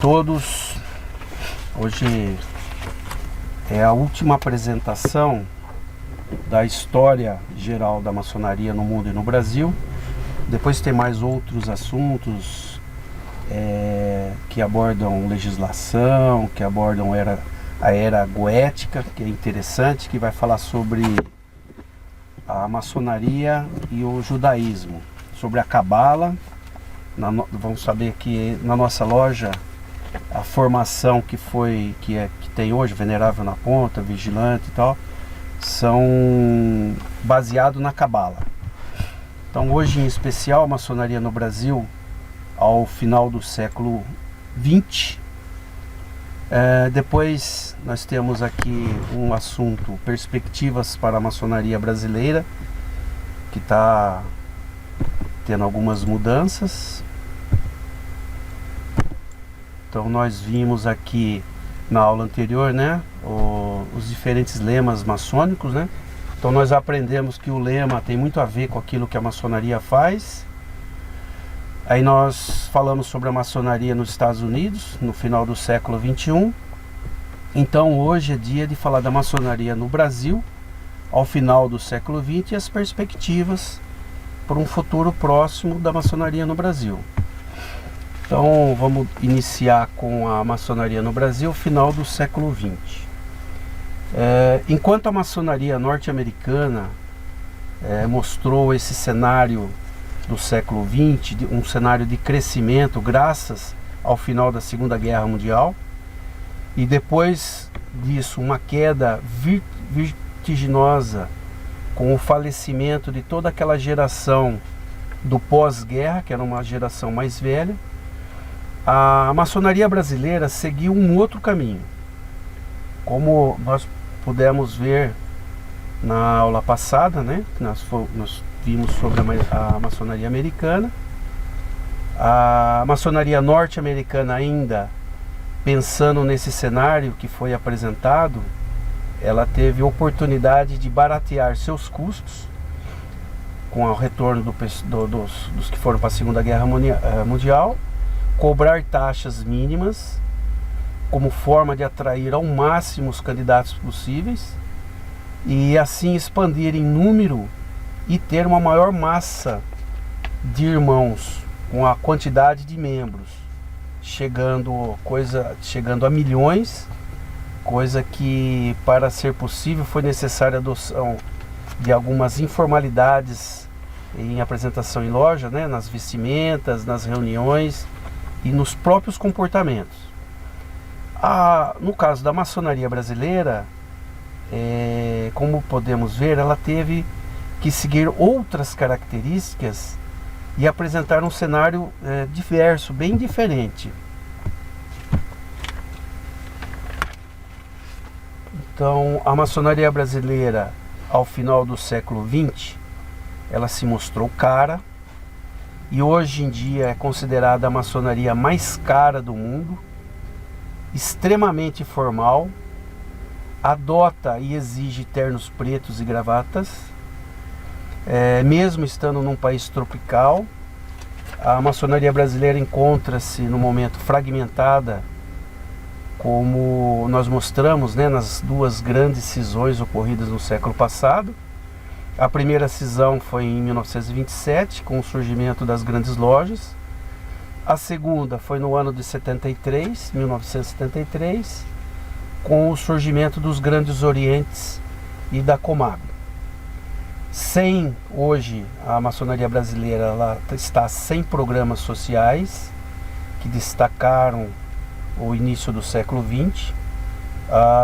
Todos, hoje é a última apresentação da história geral da maçonaria no mundo e no Brasil. Depois tem mais outros assuntos que abordam legislação, que abordam a era goética, que é interessante, que vai falar sobre a maçonaria e o judaísmo, sobre a cabala. Vamos saber que na nossa loja a formação que tem hoje, Venerável na Ponta, Vigilante e tal, são baseados na cabala. Então hoje em especial a maçonaria no Brasil ao final do século XX. Depois nós temos aqui um assunto, perspectivas para a maçonaria brasileira, que está tendo algumas mudanças. Então nós vimos aqui na aula anterior, né, os diferentes lemas maçônicos, né? Então nós aprendemos que o lema tem muito a ver com aquilo que a maçonaria faz. Aí nós falamos sobre a maçonaria nos Estados Unidos, no final do século XXI. Então hoje é dia de falar da maçonaria no Brasil, ao final do século XX, e as perspectivas para um futuro próximo da maçonaria no Brasil. Então vamos iniciar com a maçonaria no Brasil, final do século XX. Enquanto a maçonaria norte-americana mostrou esse cenário do século XX, um cenário de crescimento graças ao final da Segunda Guerra Mundial, e depois disso uma queda vertiginosa com o falecimento de toda aquela geração do pós-guerra, que era uma geração mais velha, a maçonaria brasileira seguiu um outro caminho. Como nós pudemos ver na aula passada, né? Nós vimos sobre a maçonaria americana. A maçonaria norte-americana, ainda pensando nesse cenário que foi apresentado, ela teve oportunidade de baratear seus custos com o retorno dos que foram para a Segunda Guerra Mundial, cobrar taxas mínimas como forma de atrair ao máximo os candidatos possíveis e assim expandir em número e ter uma maior massa de irmãos com a quantidade de membros, chegando a milhões, coisa que para ser possível foi necessária a adoção de algumas informalidades em apresentação em loja, né, nas vestimentas, nas reuniões e nos próprios comportamentos. No caso da maçonaria brasileira, como podemos ver, ela teve que seguir outras características e apresentar um cenário diverso, bem diferente. Então, a maçonaria brasileira, ao final do século XX, ela se mostrou cara, e hoje em dia é considerada a maçonaria mais cara do mundo, extremamente formal, adota e exige ternos pretos e gravatas, mesmo estando num país tropical. A maçonaria brasileira encontra-se no momento fragmentada, como nós mostramos, né, nas duas grandes cisões ocorridas no século passado. A primeira cisão foi em 1927, com o surgimento das grandes lojas. A segunda foi no ano de 1973, com o surgimento dos grandes orientes e da Comag. Hoje, a maçonaria brasileira ela está sem programas sociais que destacaram o início do século XX.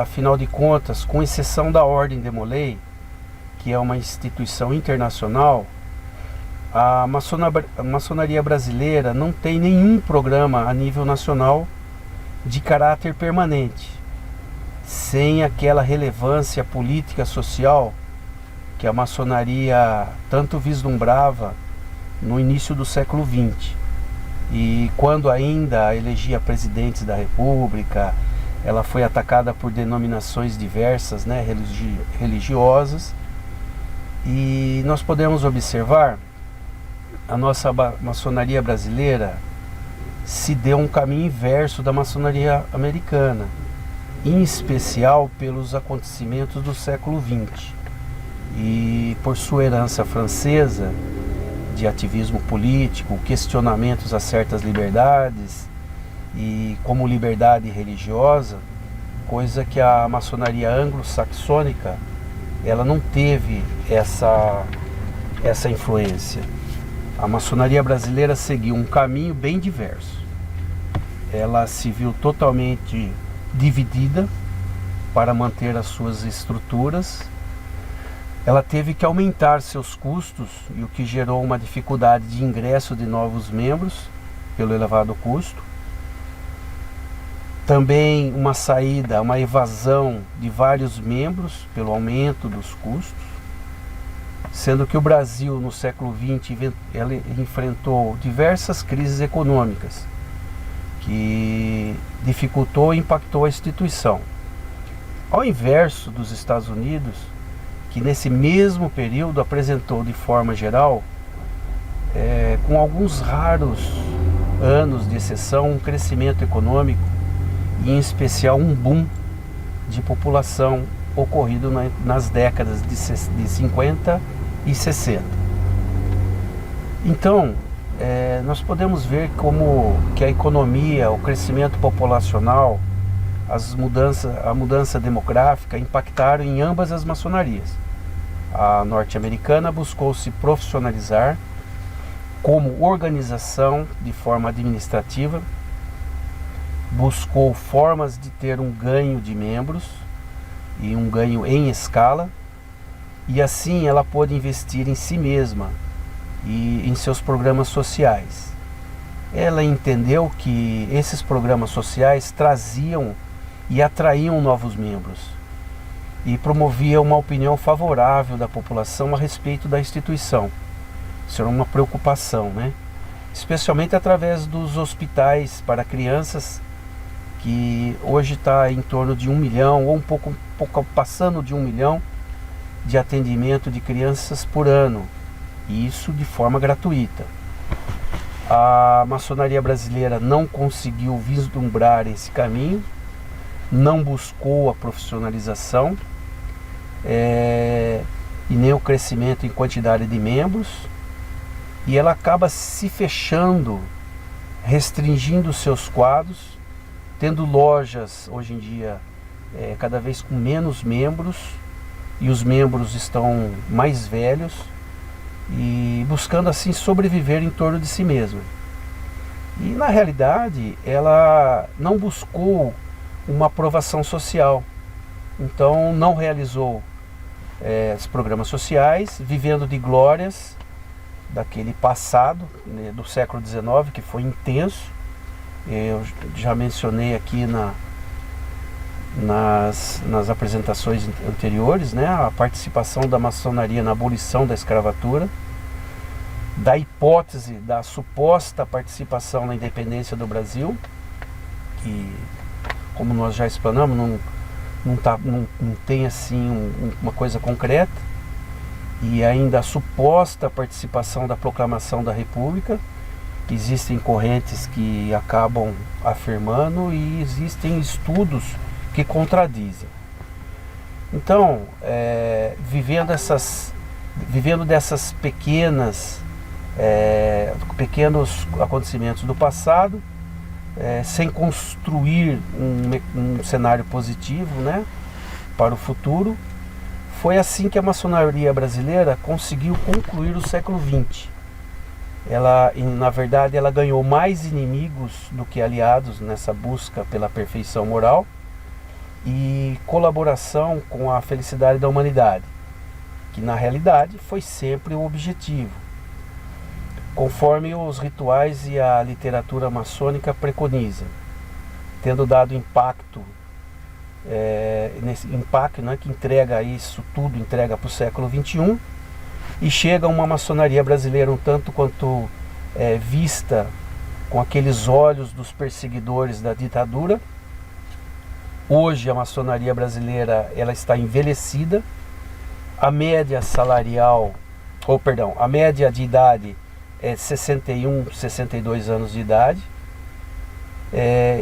Afinal de contas, com exceção da Ordem de Molay, que é uma instituição internacional, a maçonaria brasileira não tem nenhum programa a nível nacional de caráter permanente, sem aquela relevância política social que a maçonaria tanto vislumbrava no início do século XX. E quando ainda elegia presidentes da República, ela foi atacada por denominações diversas, né, religiosas. E nós podemos observar a nossa maçonaria brasileira, se deu um caminho inverso da maçonaria americana, em especial pelos acontecimentos do século XX e por sua herança francesa de ativismo político, questionamentos a certas liberdades e como liberdade religiosa, coisa que a maçonaria anglo-saxônica ela não teve essa influência. A maçonaria brasileira seguiu um caminho bem diverso. Ela se viu totalmente dividida para manter as suas estruturas. Ela teve que aumentar seus custos, e o que gerou uma dificuldade de ingresso de novos membros pelo elevado custo. Também uma saída, uma evasão de vários membros pelo aumento dos custos, sendo que o Brasil no século XX ele enfrentou diversas crises econômicas que dificultou e impactou a instituição. Ao inverso dos Estados Unidos, que nesse mesmo período apresentou de forma geral, com alguns raros anos de exceção, um crescimento econômico e em especial um boom de população ocorrido nas décadas de 50 e 60. Então, nós podemos ver como que a economia, o crescimento populacional, a mudança demográfica impactaram em ambas as maçonarias. A norte-americana buscou se profissionalizar como organização de forma administrativa, buscou formas de ter um ganho de membros e um ganho em escala, e assim ela pôde investir em si mesma e em seus programas sociais. Ela entendeu que esses programas sociais traziam e atraíam novos membros e promoviam uma opinião favorável da população a respeito da instituição. Isso era uma preocupação, né? Especialmente através dos hospitais para crianças, que hoje está em torno de 1 milhão, ou um pouco passando de 1 milhão de atendimento de crianças por ano, e isso de forma gratuita. A maçonaria brasileira não conseguiu vislumbrar esse caminho, não buscou a profissionalização e nem o crescimento em quantidade de membros, e ela acaba se fechando, restringindo seus quadros, tendo lojas hoje em dia cada vez com menos membros, e os membros estão mais velhos, e buscando assim sobreviver em torno de si mesma. E na realidade ela não buscou uma aprovação social, então não realizou os programas sociais, vivendo de glórias daquele passado, né, do século XIX, que foi intenso. Eu já mencionei aqui nas apresentações anteriores, né, a participação da maçonaria na abolição da escravatura, da hipótese da suposta participação na independência do Brasil, que, como nós já explanamos, não tem assim uma coisa concreta, e ainda a suposta participação da proclamação da República. Existem correntes que acabam afirmando e existem estudos que contradizem. Então, vivendo dessas pequenos acontecimentos do passado, sem construir um cenário positivo, né, para o futuro, foi assim que a maçonaria brasileira conseguiu concluir o século XX. Na verdade, ela ganhou mais inimigos do que aliados nessa busca pela perfeição moral e colaboração com a felicidade da humanidade, que na realidade foi sempre o objetivo, conforme os rituais e a literatura maçônica preconizam, tendo dado impacto, nesse impacto, né, que entrega isso tudo, entrega para o século XXI, e chega uma maçonaria brasileira um tanto quanto vista com aqueles olhos dos perseguidores da ditadura. Hoje a maçonaria brasileira ela está envelhecida, a média a média de idade é 61, 62 anos de idade,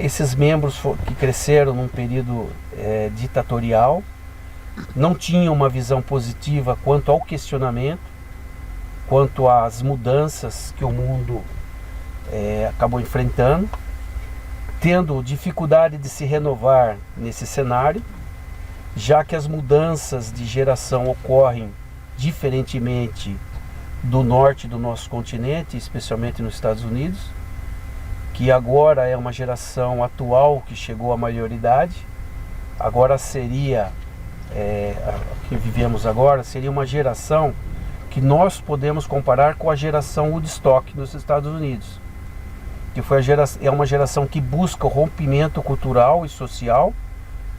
Esses membros que cresceram num período ditatorial, não tinham uma visão positiva quanto ao questionamento, quanto às mudanças que o mundo acabou enfrentando, tendo dificuldade de se renovar nesse cenário, já que as mudanças de geração ocorrem diferentemente do norte do nosso continente, especialmente nos Estados Unidos, que agora é uma geração atual que chegou à maioridade. Agora seria, a que vivemos agora, seria uma geração que nós podemos comparar com a geração Woodstock nos Estados Unidos, que é uma geração que busca o rompimento cultural e social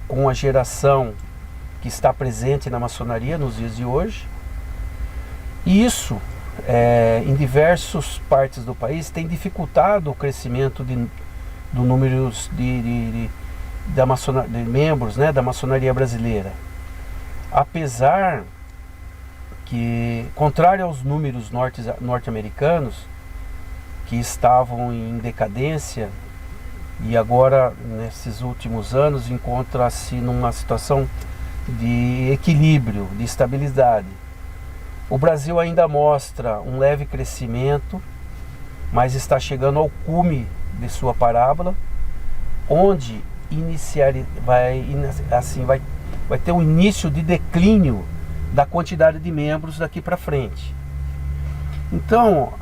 com a geração que está presente na maçonaria nos dias de hoje. E isso, em diversas partes do país, tem dificultado o crescimento do número de membros, né, da maçonaria brasileira. Apesar que, contrário aos números norte-americanos, que estavam em decadência, e agora, nesses últimos anos, encontra-se numa situação de equilíbrio, de estabilidade. O Brasil ainda mostra um leve crescimento, mas está chegando ao cume de sua parábola, onde vai ter um início de declínio da quantidade de membros daqui para frente. Então,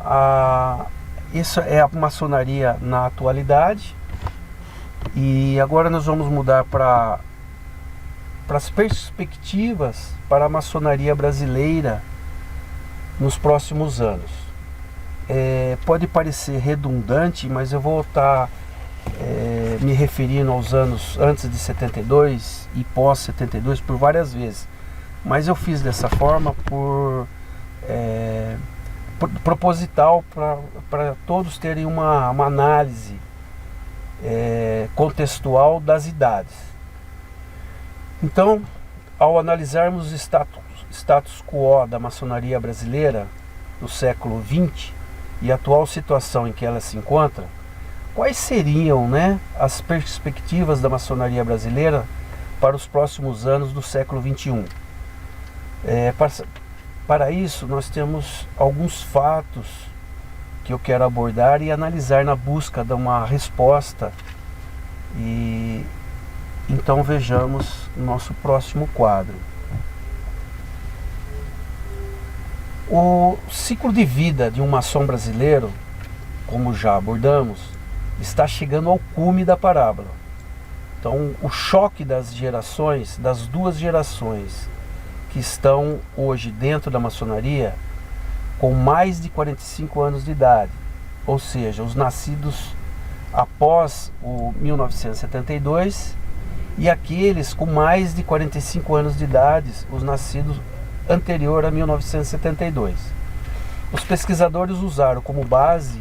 isso é a maçonaria na atualidade. E agora nós vamos mudar para as perspectivas para a maçonaria brasileira nos próximos anos. Pode parecer redundante, mas eu vou estar me referindo aos anos antes de 72 e pós 72 por várias vezes, mas eu fiz dessa forma por proposital, para todos terem uma análise contextual das idades. Então, ao analisarmos o status quo da maçonaria brasileira do século XX e a atual situação em que ela se encontra, quais seriam, as perspectivas da maçonaria brasileira para os próximos anos do século XXI? Para isso, nós temos alguns fatos que eu quero abordar e analisar na busca de uma resposta. E então vejamos o nosso próximo quadro. O ciclo de vida de um maçom brasileiro, como já abordamos, está chegando ao cume da parábola. Então, o choque das gerações, das duas gerações que estão hoje dentro da maçonaria, com mais de 45 anos de idade, ou seja, os nascidos após o 1972 e aqueles com mais de 45 anos de idade, os nascidos anterior a 1972. Os pesquisadores usaram como base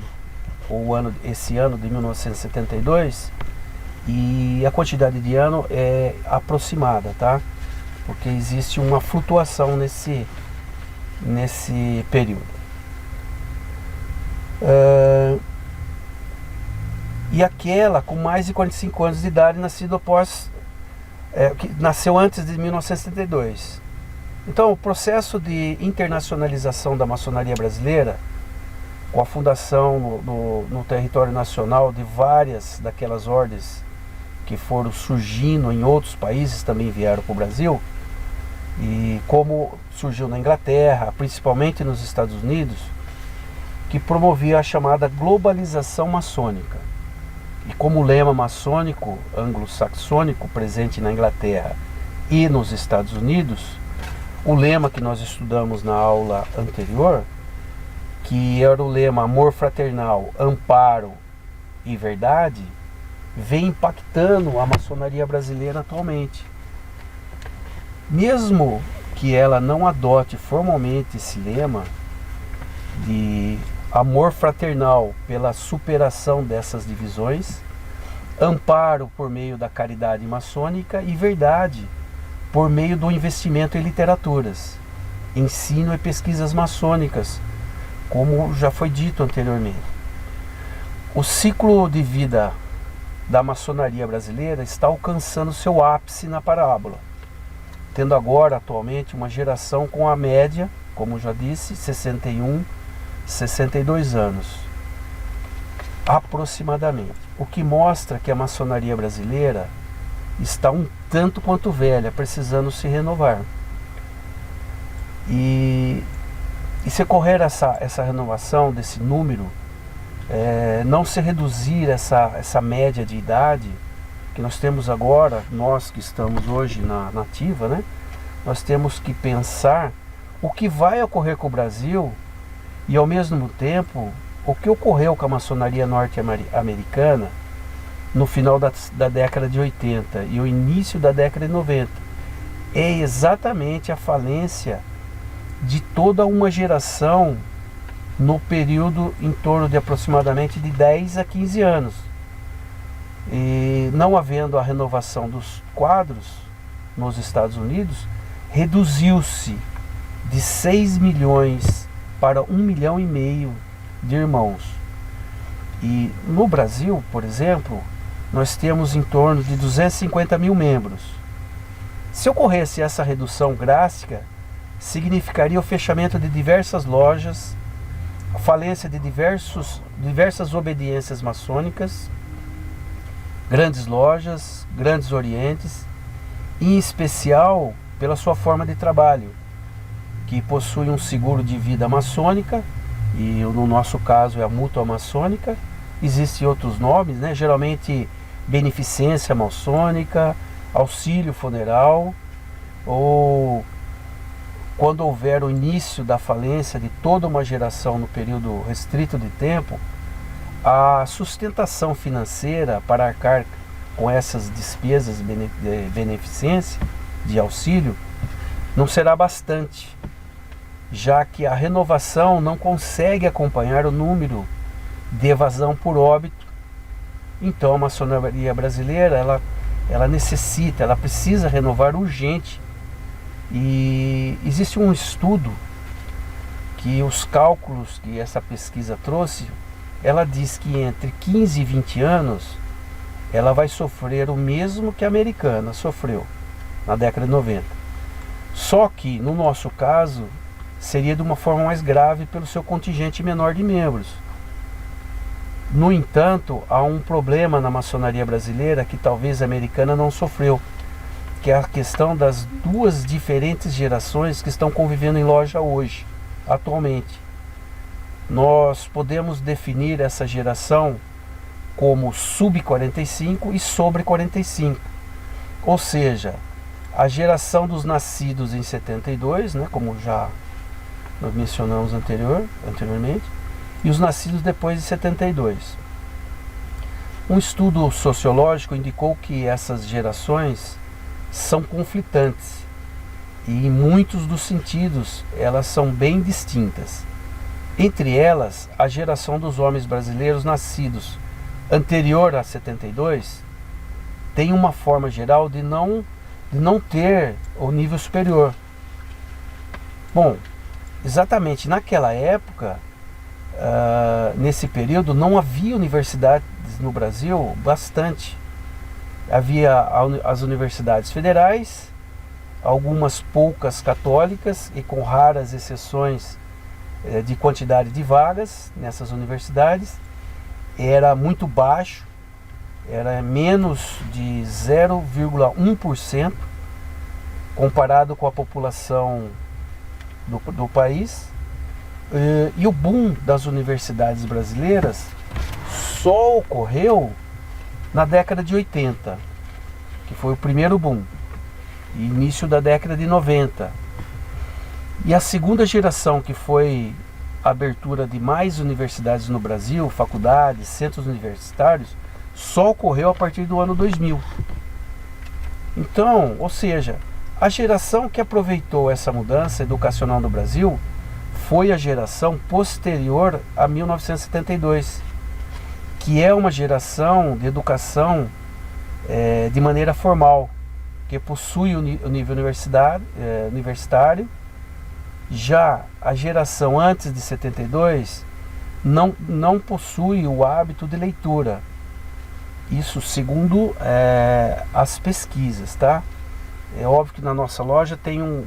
esse ano de 1972, e a quantidade de ano é aproximada, tá? Porque existe uma flutuação nesse período. E aquela com mais de 45 anos de idade, que nasceu antes de 1972. Então, o processo de internacionalização da maçonaria brasileira, com a fundação no território nacional de várias daquelas ordens que foram surgindo em outros países, também vieram para o Brasil, e como surgiu na Inglaterra, principalmente nos Estados Unidos, que promovia a chamada globalização maçônica. E como lema maçônico anglo-saxônico presente na Inglaterra e nos Estados Unidos, o lema que nós estudamos na aula anterior, que era o lema amor fraternal, amparo e verdade, vem impactando a maçonaria brasileira atualmente. Mesmo que ela não adote formalmente esse lema de amor fraternal pela superação dessas divisões, amparo por meio da caridade maçônica e verdade por meio do investimento em literaturas, ensino e pesquisas maçônicas, como já foi dito anteriormente. O ciclo de vida da maçonaria brasileira está alcançando seu ápice na parábola, tendo agora atualmente uma geração com a média, como já disse, 61, 62 anos aproximadamente, o que mostra que a maçonaria brasileira está um tanto quanto velha, precisando se renovar. E se ocorrer essa renovação desse número, não se reduzir essa média de idade que nós temos agora, nós que estamos hoje na ativa, né? Nós temos que pensar o que vai ocorrer com o Brasil e, ao mesmo tempo, o que ocorreu com a maçonaria norte-americana no final da década de 80 e o início da década de 90. É exatamente a falência de toda uma geração no período em torno de aproximadamente de 10 a 15 anos. E não havendo a renovação dos quadros nos Estados Unidos, reduziu-se de 6 milhões para 1,5 milhão de irmãos. E no Brasil, por exemplo, nós temos em torno de 250 mil membros. Se ocorresse essa redução drástica, significaria o fechamento de diversas lojas, a falência de diversas obediências maçônicas, grandes lojas, grandes orientes, em especial pela sua forma de trabalho, que possui um seguro de vida maçônica, e no nosso caso é a mútua maçônica. Existem outros nomes, né? Geralmente beneficência maçônica, auxílio funeral, ou quando houver o início da falência de toda uma geração no período restrito de tempo, a sustentação financeira para arcar com essas despesas de beneficência, de auxílio, não será bastante, já que a renovação não consegue acompanhar o número de evasão por óbito. Então a maçonaria brasileira, ela precisa renovar urgente. E existe um estudo que os cálculos que essa pesquisa trouxe, ela diz que entre 15 e 20 anos ela vai sofrer o mesmo que a americana sofreu na década de 90. Só que no nosso caso seria de uma forma mais grave pelo seu contingente menor de membros. No entanto, há um problema na maçonaria brasileira que talvez a americana não sofreu, que é a questão das duas diferentes gerações que estão convivendo em loja hoje, atualmente. Nós podemos definir essa geração como sub-45 e sobre 45. Ou seja, a geração dos nascidos em 72, né, como já nós mencionamos anteriormente, e os nascidos depois de 72. Um estudo sociológico indicou que essas gerações são conflitantes e, em muitos dos sentidos, elas são bem distintas. Entre elas, a geração dos homens brasileiros nascidos anterior a 72 tem uma forma geral de não ter o nível superior. Bom, exatamente naquela época, nesse período, não havia universidades no Brasil bastante. Havia as universidades federais, algumas poucas católicas e com raras exceções de quantidade de vagas nessas universidades. Era muito baixo, era menos de 0,1% comparado com a população do país. E o boom das universidades brasileiras só ocorreu na década de 80, que foi o primeiro boom, e início da década de 90. E a segunda geração, que foi a abertura de mais universidades no Brasil, faculdades, centros universitários, só ocorreu a partir do ano 2000. Então, ou seja, a geração que aproveitou essa mudança educacional no Brasil foi a geração posterior a 1972, que é uma geração de educação de maneira formal, que possui o nível universitário. Já a geração antes de 72 não possui o hábito de leitura Isso segundo as pesquisas, tá? É óbvio que na nossa loja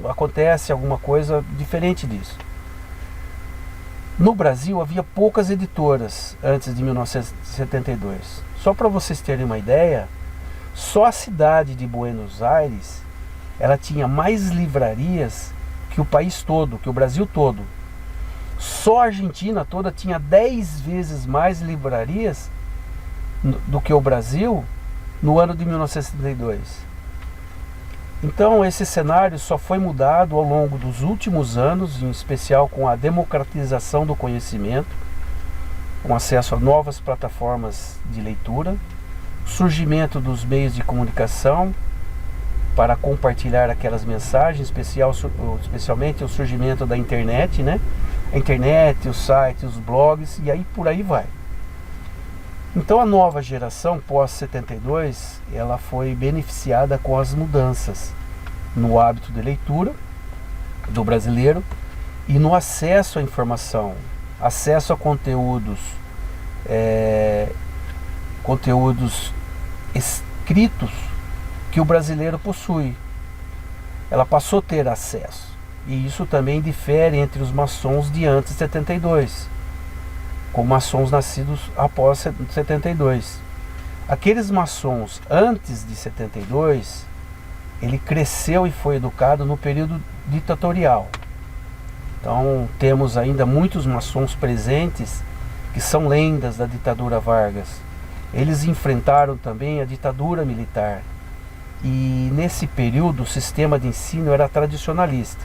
acontece alguma coisa diferente disso. No Brasil havia poucas editoras antes de 1972. Só para vocês terem uma ideia, só a cidade de Buenos Aires, ela tinha mais livrarias que o país todo, que o Brasil todo. Só a Argentina toda tinha 10 vezes mais livrarias do que o Brasil no ano de 1972. Então esse cenário só foi mudado ao longo dos últimos anos, em especial com a democratização do conhecimento, com acesso a novas plataformas de leitura, surgimento dos meios de comunicação para compartilhar aquelas mensagens, especialmente o surgimento da internet, né? A internet, os sites, os blogs, e aí por aí vai. Então a nova geração pós-72, ela foi beneficiada com as mudanças no hábito de leitura do brasileiro e no acesso à informação, acesso a conteúdos escritos que o brasileiro possui. Ela passou a ter acesso, e isso também difere entre os maçons de antes de 72. Com maçons nascidos após 72. Aqueles maçons antes de 72, ele cresceu e foi educado no período ditatorial. Então temos ainda muitos maçons presentes que são lendas da ditadura Vargas. Eles enfrentaram também a ditadura militar. E nesse período o sistema de ensino era tradicionalista,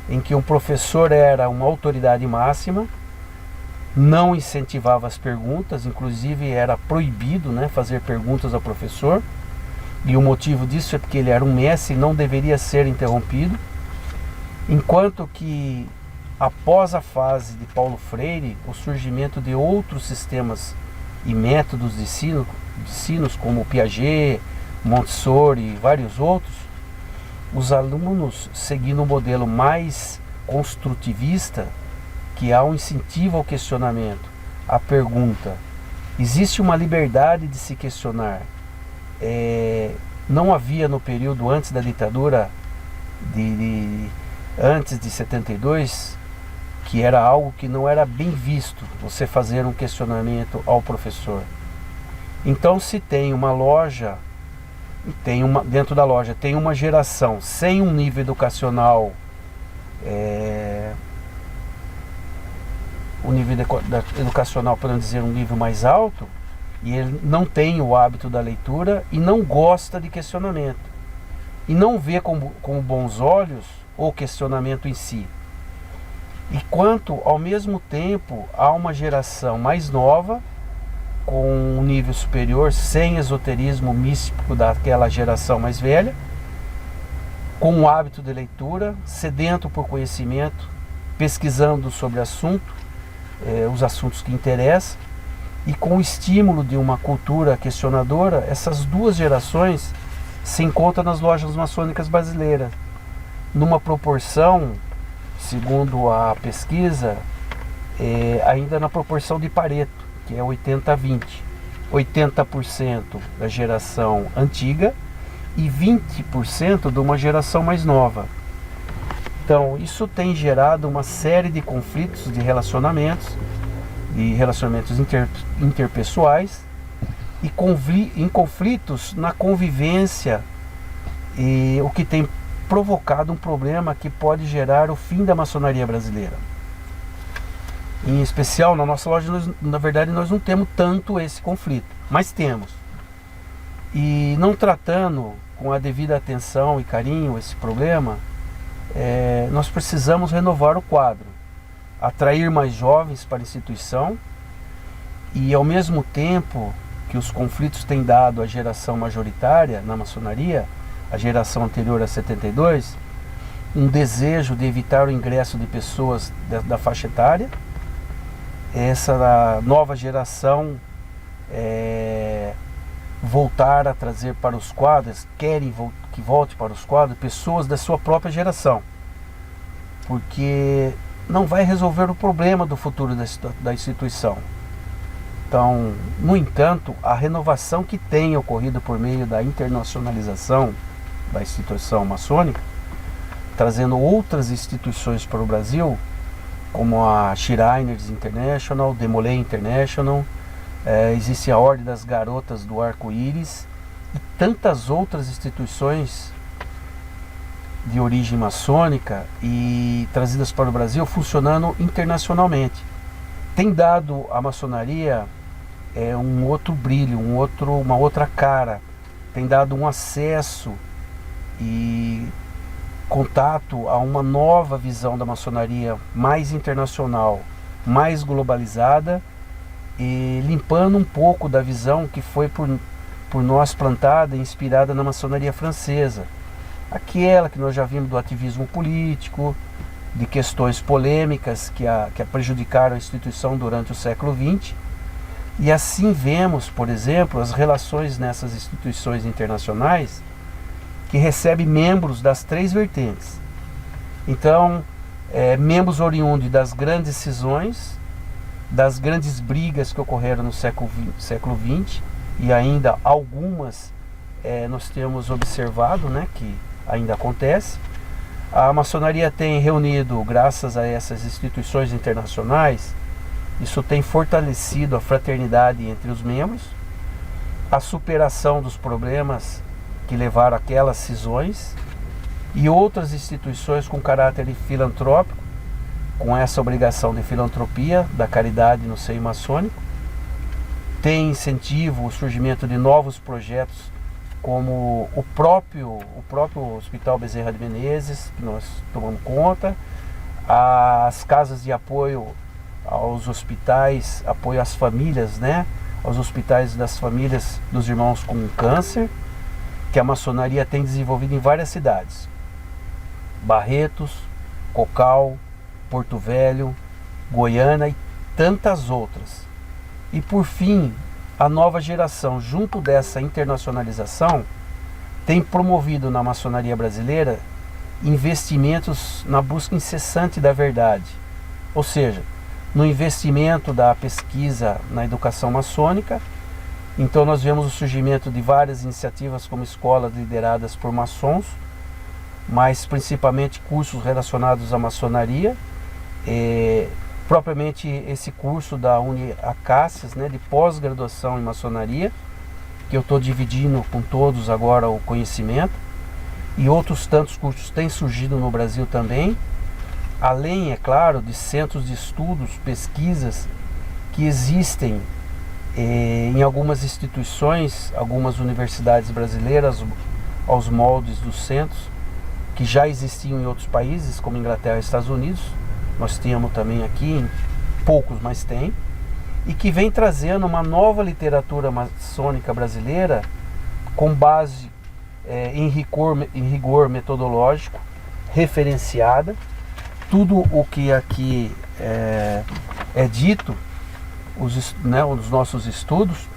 em que um professor era uma autoridade máxima, não incentivava as perguntas, inclusive era proibido, né, fazer perguntas ao professor, e o motivo disso é porque ele era um mestre e não deveria ser interrompido, enquanto que após a fase de Paulo Freire, o surgimento de outros sistemas e métodos de ensinos como Piaget, Montessori e vários outros, os alunos, seguindo um modelo mais construtivista, que há um incentivo ao questionamento, à pergunta. Existe uma liberdade de se questionar. Não havia no período antes da ditadura, antes de 72, que era algo que não era bem visto, você fazer um questionamento ao professor. Então se tem uma loja, dentro da loja tem uma geração sem um nível educacional, o nível educacional, podemos dizer, um nível mais alto, e ele não tem o hábito da leitura e não gosta de questionamento, e não vê com bons olhos o questionamento em si. E quanto, ao mesmo tempo, há uma geração mais nova, com um nível superior, sem esoterismo místico daquela geração mais velha, com o hábito de leitura, sedento por conhecimento, pesquisando sobre os assuntos que interessam, e com o estímulo de uma cultura questionadora. Essas duas gerações se encontram nas lojas maçônicas brasileiras, numa proporção, segundo a pesquisa, ainda na proporção de Pareto, que é 80-20. 80% da geração antiga e 20% de uma geração mais nova. Então, isso tem gerado uma série de conflitos de relacionamentos interpessoais e em conflitos na convivência, e o que tem provocado um problema que pode gerar o fim da maçonaria brasileira. Em especial, na nossa loja, na verdade, nós não temos tanto esse conflito, mas temos. E não tratando com a devida atenção e carinho esse problema, nós precisamos renovar o quadro, atrair mais jovens para a instituição, e ao mesmo tempo que os conflitos têm dado à geração majoritária na maçonaria, a geração anterior a 72, um desejo de evitar o ingresso de pessoas da faixa etária. Essa nova geração voltar a trazer para os quadros, querem que volte para os quadros pessoas da sua própria geração, porque não vai resolver o problema do futuro da instituição. Então, no entanto, a renovação que tem ocorrido por meio da internacionalização da instituição maçônica, trazendo outras instituições para o Brasil, como a Shriners International, Demolay International, existe a Ordem das Garotas do Arco-Íris e tantas outras instituições de origem maçônica e trazidas para o Brasil, funcionando internacionalmente. Tem dado à maçonaria um outro brilho, uma outra cara, tem dado um acesso e contato a uma nova visão da maçonaria mais internacional, mais globalizada, e limpando um pouco da visão que foi por nós plantada e inspirada na maçonaria francesa, aquela que nós já vimos do ativismo político, de questões polêmicas que prejudicaram a instituição durante o século XX. E assim vemos, por exemplo, as relações nessas instituições internacionais que recebem membros das três vertentes. Então, membros oriundos das grandes cisões, das grandes brigas que ocorreram no século XX, e ainda algumas nós temos observado, né, que ainda acontece. A maçonaria tem reunido, graças a essas instituições internacionais, isso tem fortalecido a fraternidade entre os membros, a superação dos problemas que levaram àquelas cisões, e outras instituições com caráter filantrópico, com essa obrigação de filantropia, da caridade no seio maçônico, tem incentivo o surgimento de novos projetos, como o próprio Hospital Bezerra de Menezes, que nós tomamos conta, as casas de apoio aos hospitais, apoio às famílias, né? Aos hospitais das famílias dos irmãos com câncer, que a maçonaria tem desenvolvido em várias cidades: Barretos, Cocal, Porto Velho, Goiânia e tantas outras. E por fim, a nova geração, junto dessa internacionalização, tem promovido na maçonaria brasileira investimentos na busca incessante da verdade, ou seja, no investimento da pesquisa na educação maçônica. Então nós vemos o surgimento de várias iniciativas como escolas lideradas por maçons, mas principalmente cursos relacionados à maçonaria, propriamente esse curso da UniAcácias, né, de pós-graduação em maçonaria, que eu estou dividindo com todos agora o conhecimento, e outros tantos cursos têm surgido no Brasil também, além, é claro, de centros de estudos, pesquisas que existem em algumas instituições, algumas universidades brasileiras, aos moldes dos centros, que já existiam em outros países, como Inglaterra e Estados Unidos. Nós temos também aqui, poucos, mas tem, e que vem trazendo uma nova literatura maçônica brasileira com base em rigor metodológico, referenciada. Tudo o que aqui é dito, os nossos estudos,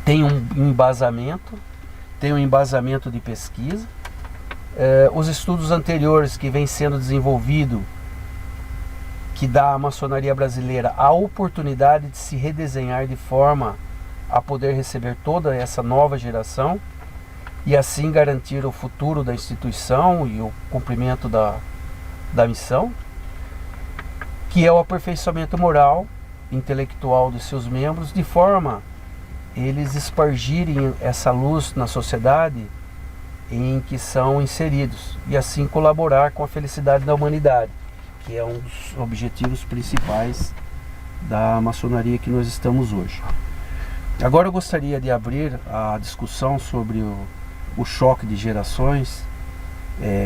tem um embasamento de pesquisa. Os estudos anteriores que vêm sendo desenvolvidos, que dá à maçonaria brasileira a oportunidade de se redesenhar de forma a poder receber toda essa nova geração e assim garantir o futuro da instituição e o cumprimento da missão, que é o aperfeiçoamento moral, intelectual dos seus membros, de forma eles espargirem essa luz na sociedade em que são inseridos e assim colaborar com a felicidade da humanidade, que é um dos objetivos principais da maçonaria que nós estamos hoje. Agora eu gostaria de abrir a discussão sobre o choque de gerações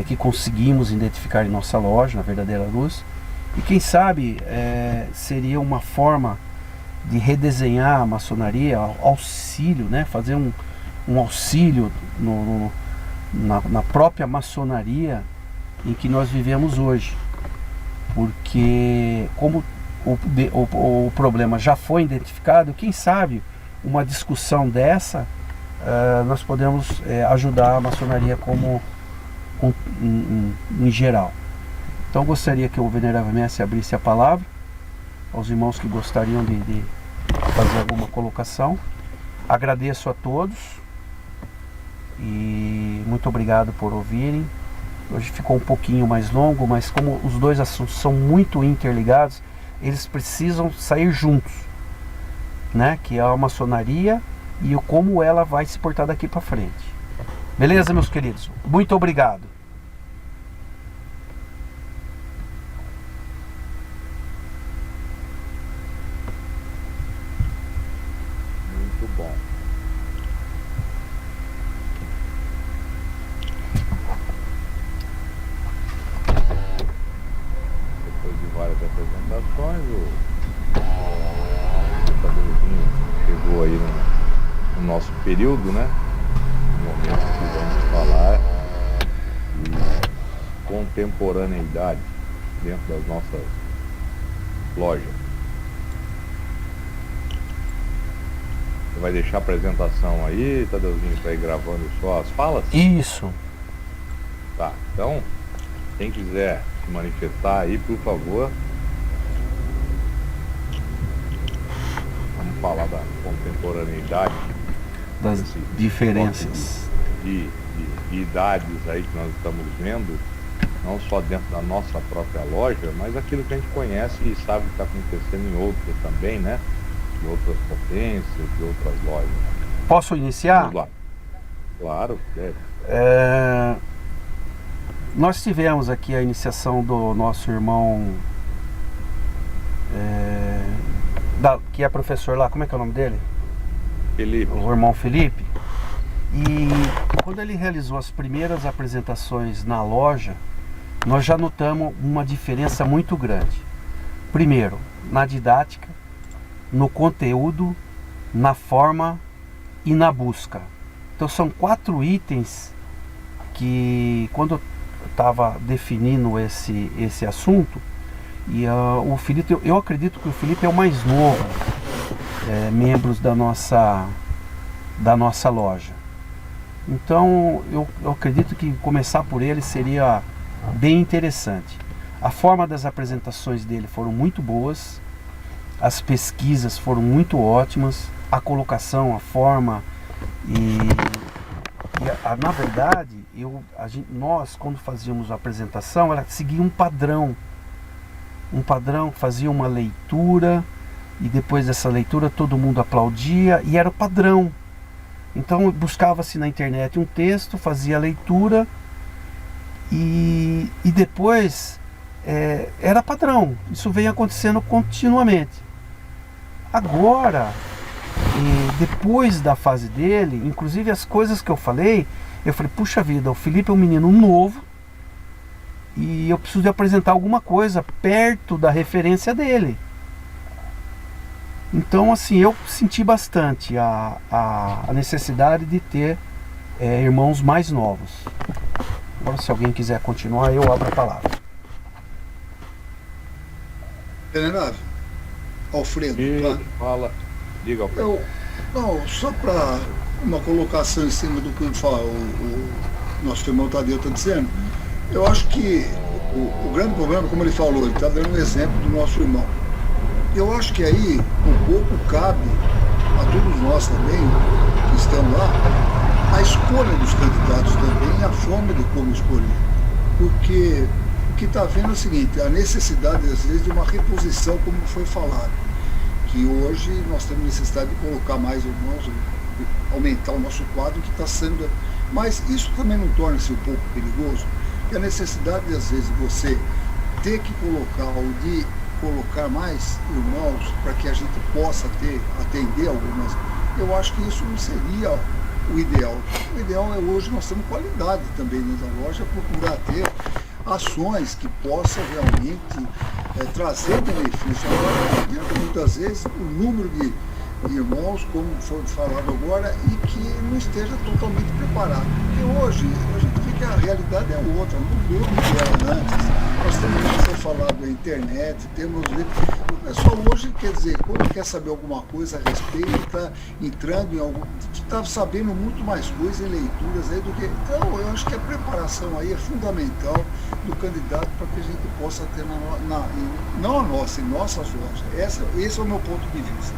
que conseguimos identificar em nossa loja, na Verdadeira Luz, e quem sabe seria uma forma de redesenhar a maçonaria, auxílio, né? Fazer um auxílio na própria maçonaria em que nós vivemos hoje, porque como o problema já foi identificado, quem sabe uma discussão dessa nós podemos ajudar a maçonaria em geral. Então gostaria que o Venerável Mestre abrisse a palavra aos irmãos que gostariam de fazer alguma colocação. Agradeço a todos e muito obrigado por ouvirem. Hoje ficou um pouquinho mais longo, mas como os dois assuntos são muito interligados, eles precisam sair juntos, né? Que é a maçonaria e como ela vai se portar daqui para frente. Beleza, meus queridos? Muito obrigado. Muito bom. Depois de várias apresentações, o Tadeuzinho chegou aí no nosso período, né? No momento que vamos falar de contemporaneidade dentro das nossas lojas. Você vai deixar a apresentação aí, Tadeuzinho, para ir gravando só as falas? Isso. Tá, então, quem quiser se manifestar aí, por favor. Vamos falar da contemporaneidade. Das diferenças. De idades aí que nós estamos vendo, não só dentro da nossa própria loja, mas aquilo que a gente conhece e sabe que está acontecendo em outras também, né? De outras potências, de outras lojas. Posso iniciar? Vamos lá. Claro. Nós tivemos aqui a iniciação do nosso irmão, que é professor lá, como é que é o nome dele? Felipe. O irmão Felipe. E quando ele realizou as primeiras apresentações na loja, nós já notamos uma diferença muito grande. Primeiro, na didática, no conteúdo, na forma e na busca. Então são 4 itens que, quando eu estava definindo esse assunto, e o Felipe, eu acredito que o Felipe é o mais novo membros da nossa loja. Então eu acredito que começar por ele seria bem interessante. A forma das apresentações dele foram muito boas, as pesquisas foram muito ótimas, a colocação, a forma na verdade, nós quando fazíamos a apresentação, ela seguia um padrão, fazia uma leitura e depois dessa leitura todo mundo aplaudia e era o padrão. Então buscava-se na internet um texto, fazia a leitura e depois era padrão. Isso vem acontecendo continuamente. Agora, depois da fase dele, inclusive as coisas que eu falei, puxa vida, o Felipe é um menino novo e eu preciso de apresentar alguma coisa perto da referência dele. Então, assim, eu senti bastante a necessidade de ter irmãos mais novos. Agora, se alguém quiser continuar, eu abro a palavra. Venerável, Alfredo, tá? Fala, diga, Alfredo. Não, só para uma colocação em cima do que o nosso irmão Tadeu está dizendo, eu acho que o grande problema, como ele falou, ele está dando um exemplo do nosso irmão. Eu acho que aí um pouco cabe a todos nós também, que estão lá, a escolha dos candidatos também, a forma de como escolher. Porque o que está vendo é o seguinte, a necessidade, às vezes, de uma reposição, como foi falado. Que hoje nós temos necessidade de colocar mais irmãos, de aumentar o nosso quadro, que está sendo... Mas isso também não torna-se um pouco perigoso, que a necessidade, às vezes, de você ter que colocar ou de colocar mais irmãos para que a gente possa atender algumas, eu acho que isso não seria o ideal. O ideal é hoje nós temos qualidade também dentro da loja, procurar ter ações que possam realmente trazer benefício. Agora, não adianta muitas vezes o número de irmãos, como foi falado agora, e que não esteja totalmente preparado. Porque hoje a gente vê que a realidade é outra, mudou do que era antes. Nós temos, como foi falado, a internet, temos... O pessoal hoje, quer dizer, quando quer saber alguma coisa a respeito, está entrando em algum... está sabendo muito mais coisas em leituras aí do que... Então, eu acho que a preparação aí é fundamental do candidato para que a gente possa ter não a nossa, em nossas lojas. Esse é o meu ponto de vista.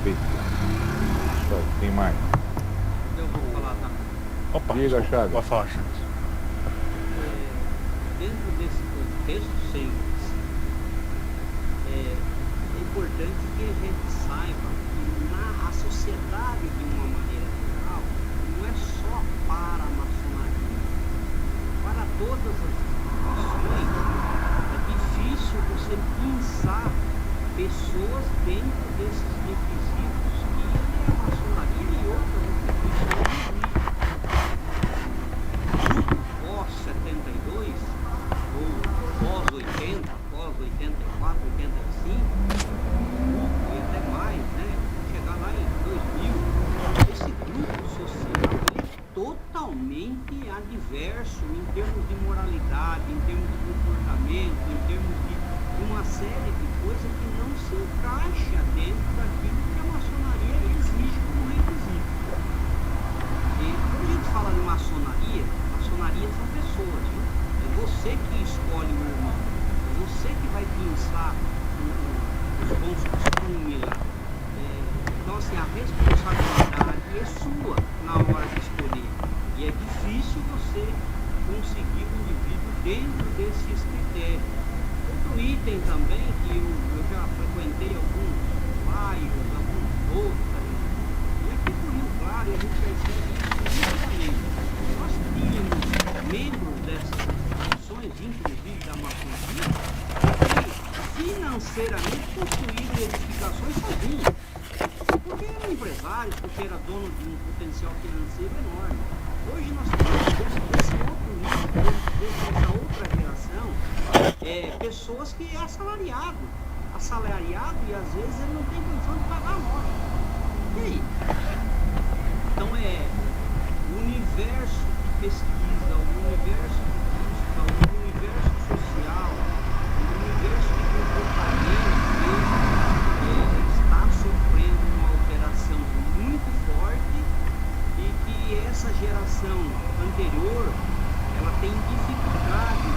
feito lá. Isso aí, tem mais. Eu vou falar também. Opa, Diga, desculpa, Chagas. pode falar, Chagas. Dentro desse contexto, senhores, é importante que a gente saiba que a sociedade, de uma maneira geral, não é só para a maçonaria. Para todas as instituições, é difícil você pensar pessoas dentro desses requisitos que a maçonaria e outras instituições pós-72, ou pós-80, pós-84, 85, e até mais, né? Chegar lá em 2000, esse grupo social é totalmente adverso em termos de moralidade, em termos de comportamento, em termos de uma série de coisas que não se encaixa dentro daquilo que a maçonaria exige como requisito. E quando a gente fala de maçonaria são pessoas, viu? É você que escolhe o irmão, é você que vai pensar os bons costumes lá. Então, assim, a responsabilidade é sua na hora de escolher. E é difícil você conseguir um indivíduo dentro desses critérios. Outro item também, que eu já frequentei alguns bairros, alguns outros, e aqui por Rio Claro, a gente percebe isso nitidamente. Nós tínhamos membros dessas instituições, inclusive da maçonaria, que financeiramente construíram edificações sozinhos. Porque eram empresários, porque era dono de um potencial financeiro enorme. Hoje nós temos desse outro nível, dessa outra geração, pessoas que é assalariado e às vezes ele não tem condição de pagar a nota. E aí? Então o universo de pesquisa, o universo de busca, o universo social, o universo de comportamento está sofrendo uma alteração muito forte e que essa geração anterior ela tem dificuldade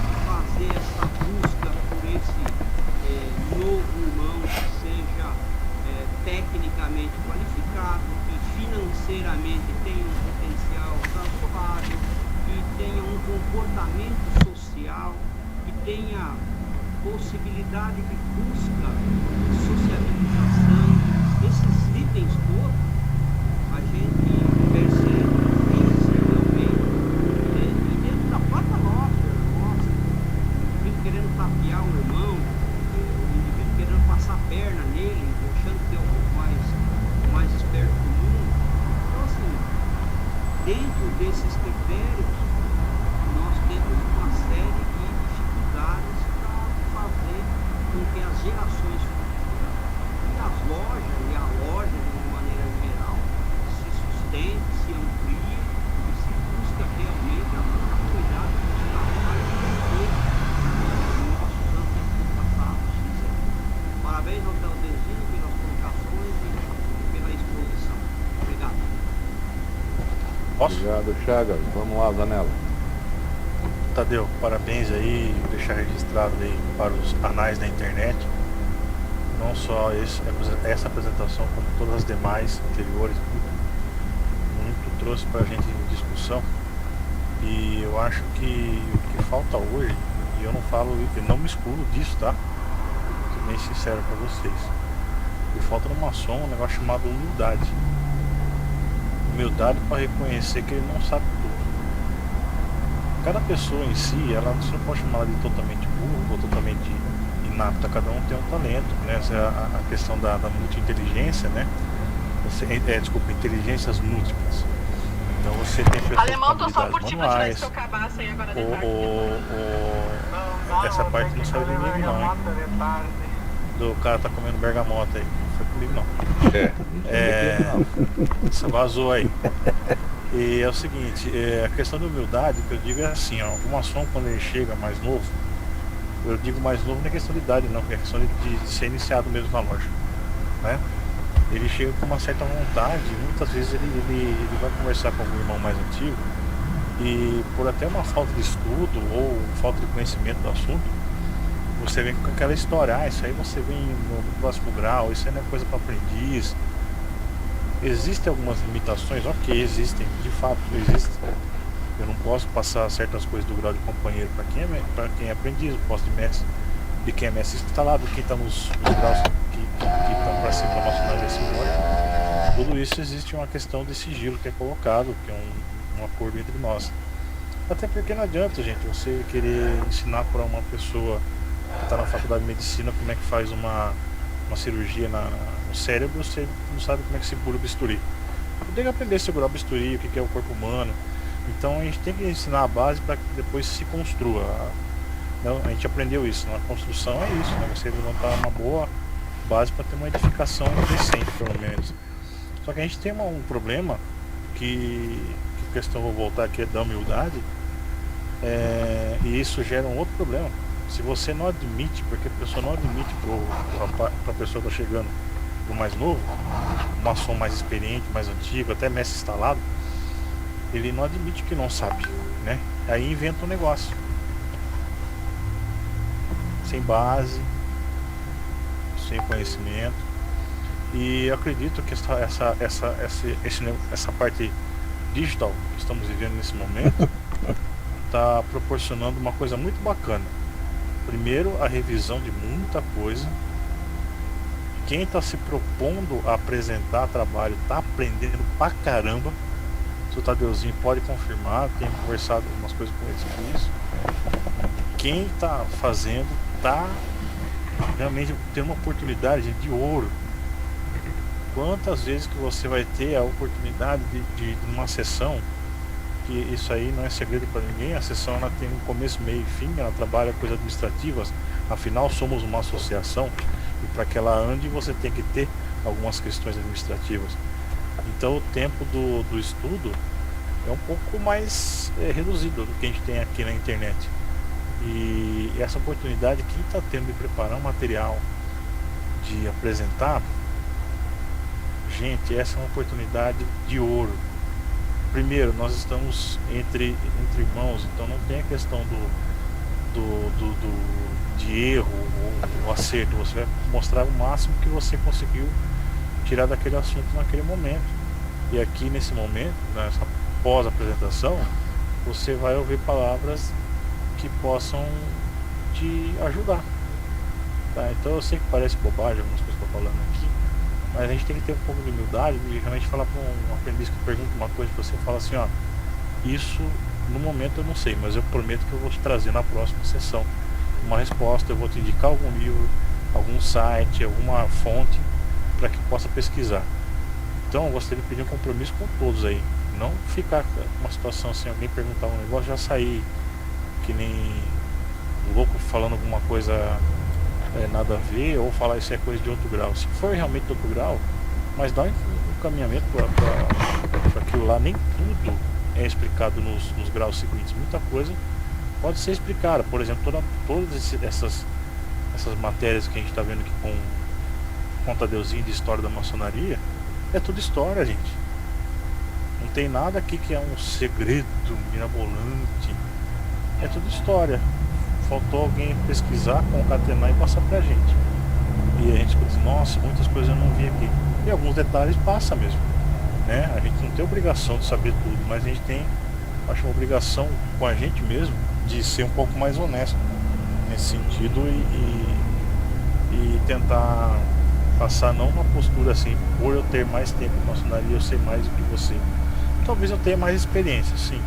de fazer essa busca por esse novo irmão que seja tecnicamente qualificado, que financeiramente tenha um potencial razoável, que tenha um comportamento social, que tenha possibilidade de busca, de socialização. Esses itens todos a gente percebe visivelmente e dentro da própria nossa, querendo tapear o irmão, o indivíduo querendo passar a perna nele, achando que é o mais esperto do mundo. Então, assim, dentro desses critérios, nós temos uma série de dificuldades para fazer com que as gerações futuras e as lojas, e a loja de uma maneira geral, se sustente, se amplie e se busca realmente a continuidade dos trabalhos que nossos antepassados fizeram. Parabéns ao Teodezinho pelas colocações e pela exposição. Obrigado. Posso? Obrigado, Chagas. Vamos lá, Zanella. Tadeu, parabéns aí, deixar registrado aí para os anais da internet, não só essa apresentação, como todas as demais anteriores, muito trouxe para a gente em discussão, e eu acho que o que falta hoje, e eu não me excluo disso, tá? Sou bem sincero para vocês, o que falta no maçom é um negócio chamado humildade para reconhecer que ele não sabe tudo. Cada pessoa em si, ela você não pode chamar ela de totalmente burro ou totalmente inapta, cada um tem um talento, né? Essa é a questão da multi-inteligência, né? Inteligências múltiplas. Então você tem pessoas Alemão, com tô só por habilidades cima de manuais, seu cabaço aí agora de tarde. essa parte não saiu de mim não, hein? Do cara tá comendo bergamota aí, não foi comigo não. Você vazou aí. E é o seguinte, a questão da humildade, que eu digo é assim, ó, o maçom quando ele chega mais novo, eu digo mais novo não é questão de idade não, é questão de ser iniciado mesmo na loja, né? Ele chega com uma certa vontade, muitas vezes ele vai conversar com algum irmão mais antigo e por até uma falta de estudo ou falta de conhecimento do assunto, você vem com aquela história, isso aí você vem no próximo grau, isso aí não é coisa para aprendiz. Existem algumas limitações, ok, existem, de fato existem. Eu não posso passar certas coisas do grau de companheiro para quem é aprendiz, eu posso de quem é mestre instalado, quem está nos graus que estão para cima da maçonaria simbólica. Tudo isso existe uma questão de sigilo que é colocado, que é um acordo entre nós. Até porque não adianta, gente, você querer ensinar para uma pessoa que está na faculdade de medicina como é que faz uma cirurgia no cérebro, você não sabe como é que segura o bisturi. Você tem que aprender a segurar o bisturi, o que é o corpo humano. Então a gente tem que ensinar a base para que depois se construa. A gente aprendeu isso, na construção é isso, né? Você levantar uma boa base para ter uma edificação decente, pelo menos. Só que a gente tem um problema que questão, vou voltar aqui, é da humildade, e isso gera um outro problema. Se você não admite, porque a pessoa não admite para a pessoa que está chegando, o mais novo, um maçom mais experiente, mais antigo, até mestre instalado, ele não admite que não sabe, né? Aí inventa um negócio sem base, sem conhecimento. E eu acredito que essa parte digital que estamos vivendo nesse momento está proporcionando uma coisa muito bacana. Primeiro, a revisão de muita coisa. Quem está se propondo a apresentar trabalho está aprendendo pra caramba. O Tadeuzinho pode confirmar, tenho conversado algumas coisas com eles por isso. Quem está fazendo está realmente tendo uma oportunidade de ouro. Quantas vezes que você vai ter a oportunidade de uma sessão, que isso aí não é segredo para ninguém, a sessão ela tem um começo, meio e fim, ela trabalha coisas administrativas, afinal somos uma associação, e para que ela ande você tem que ter algumas questões administrativas. Então o tempo do estudo é um pouco mais reduzido do que a gente tem aqui na internet. E essa oportunidade, quem está tendo de preparar um material, de apresentar, gente, essa é uma oportunidade de ouro. Primeiro, nós estamos entre irmãos, então não tem a questão de erro ou acerto. Você vai mostrar o máximo que você conseguiu tirar daquele assunto naquele momento. E aqui nesse momento, nessa pós-apresentação, você vai ouvir palavras que possam te ajudar, tá? Então eu sei que parece bobagem algumas coisas que eu tô falando aqui, mas a gente tem que ter um pouco de humildade de realmente falar para um aprendiz que pergunta uma coisa para você, fala assim, ó, isso no momento eu não sei, mas eu prometo que eu vou te trazer na próxima sessão uma resposta, eu vou te indicar algum livro, algum site, alguma fonte para que possa pesquisar. Então eu gostaria de pedir um compromisso com todos aí, não ficar uma situação assim, alguém perguntar um negócio, já sair que nem louco falando alguma coisa nada a ver, ou falar isso é coisa de outro grau. Se for realmente de outro grau, mas dá um encaminhamento para aquilo lá. Nem tudo é explicado nos graus seguintes, muita coisa pode ser explicada. Por exemplo, todas essas matérias que a gente está vendo aqui com Tadeuzinho de história da maçonaria, é tudo história, gente. Não tem nada aqui que é um segredo mirabolante, é tudo história. Faltou alguém pesquisar, concatenar e passar pra gente. E a gente diz, nossa, muitas coisas eu não vi aqui. E alguns detalhes passa mesmo, né? A gente não tem obrigação de saber tudo, mas a gente tem, acho, uma obrigação com a gente mesmo de ser um pouco mais honesto nesse sentido e tentar passar não uma postura assim, por eu ter mais tempo em maçonaria, eu sei mais do que você. Talvez eu tenha mais experiência, sim.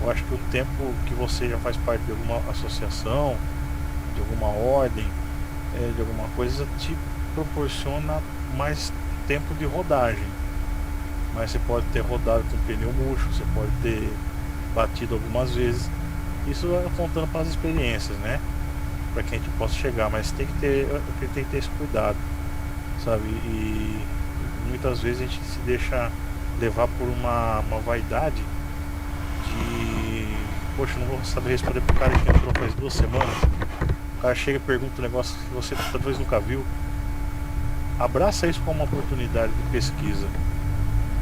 Eu acho que o tempo que você já faz parte de alguma associação, de alguma ordem, de alguma coisa, te proporciona mais tempo de rodagem. Mas você pode ter rodado com pneu murcho, você pode ter batido algumas vezes. Isso é apontando para as experiências, né? Para que a gente possa chegar, mas tem que ter esse cuidado, sabe? E muitas vezes a gente se deixa levar por uma vaidade de, poxa, não vou saber responder pro cara que entrou faz 2 semanas. O cara chega e pergunta um negócio que você talvez nunca viu. Abraça isso como uma oportunidade de pesquisa.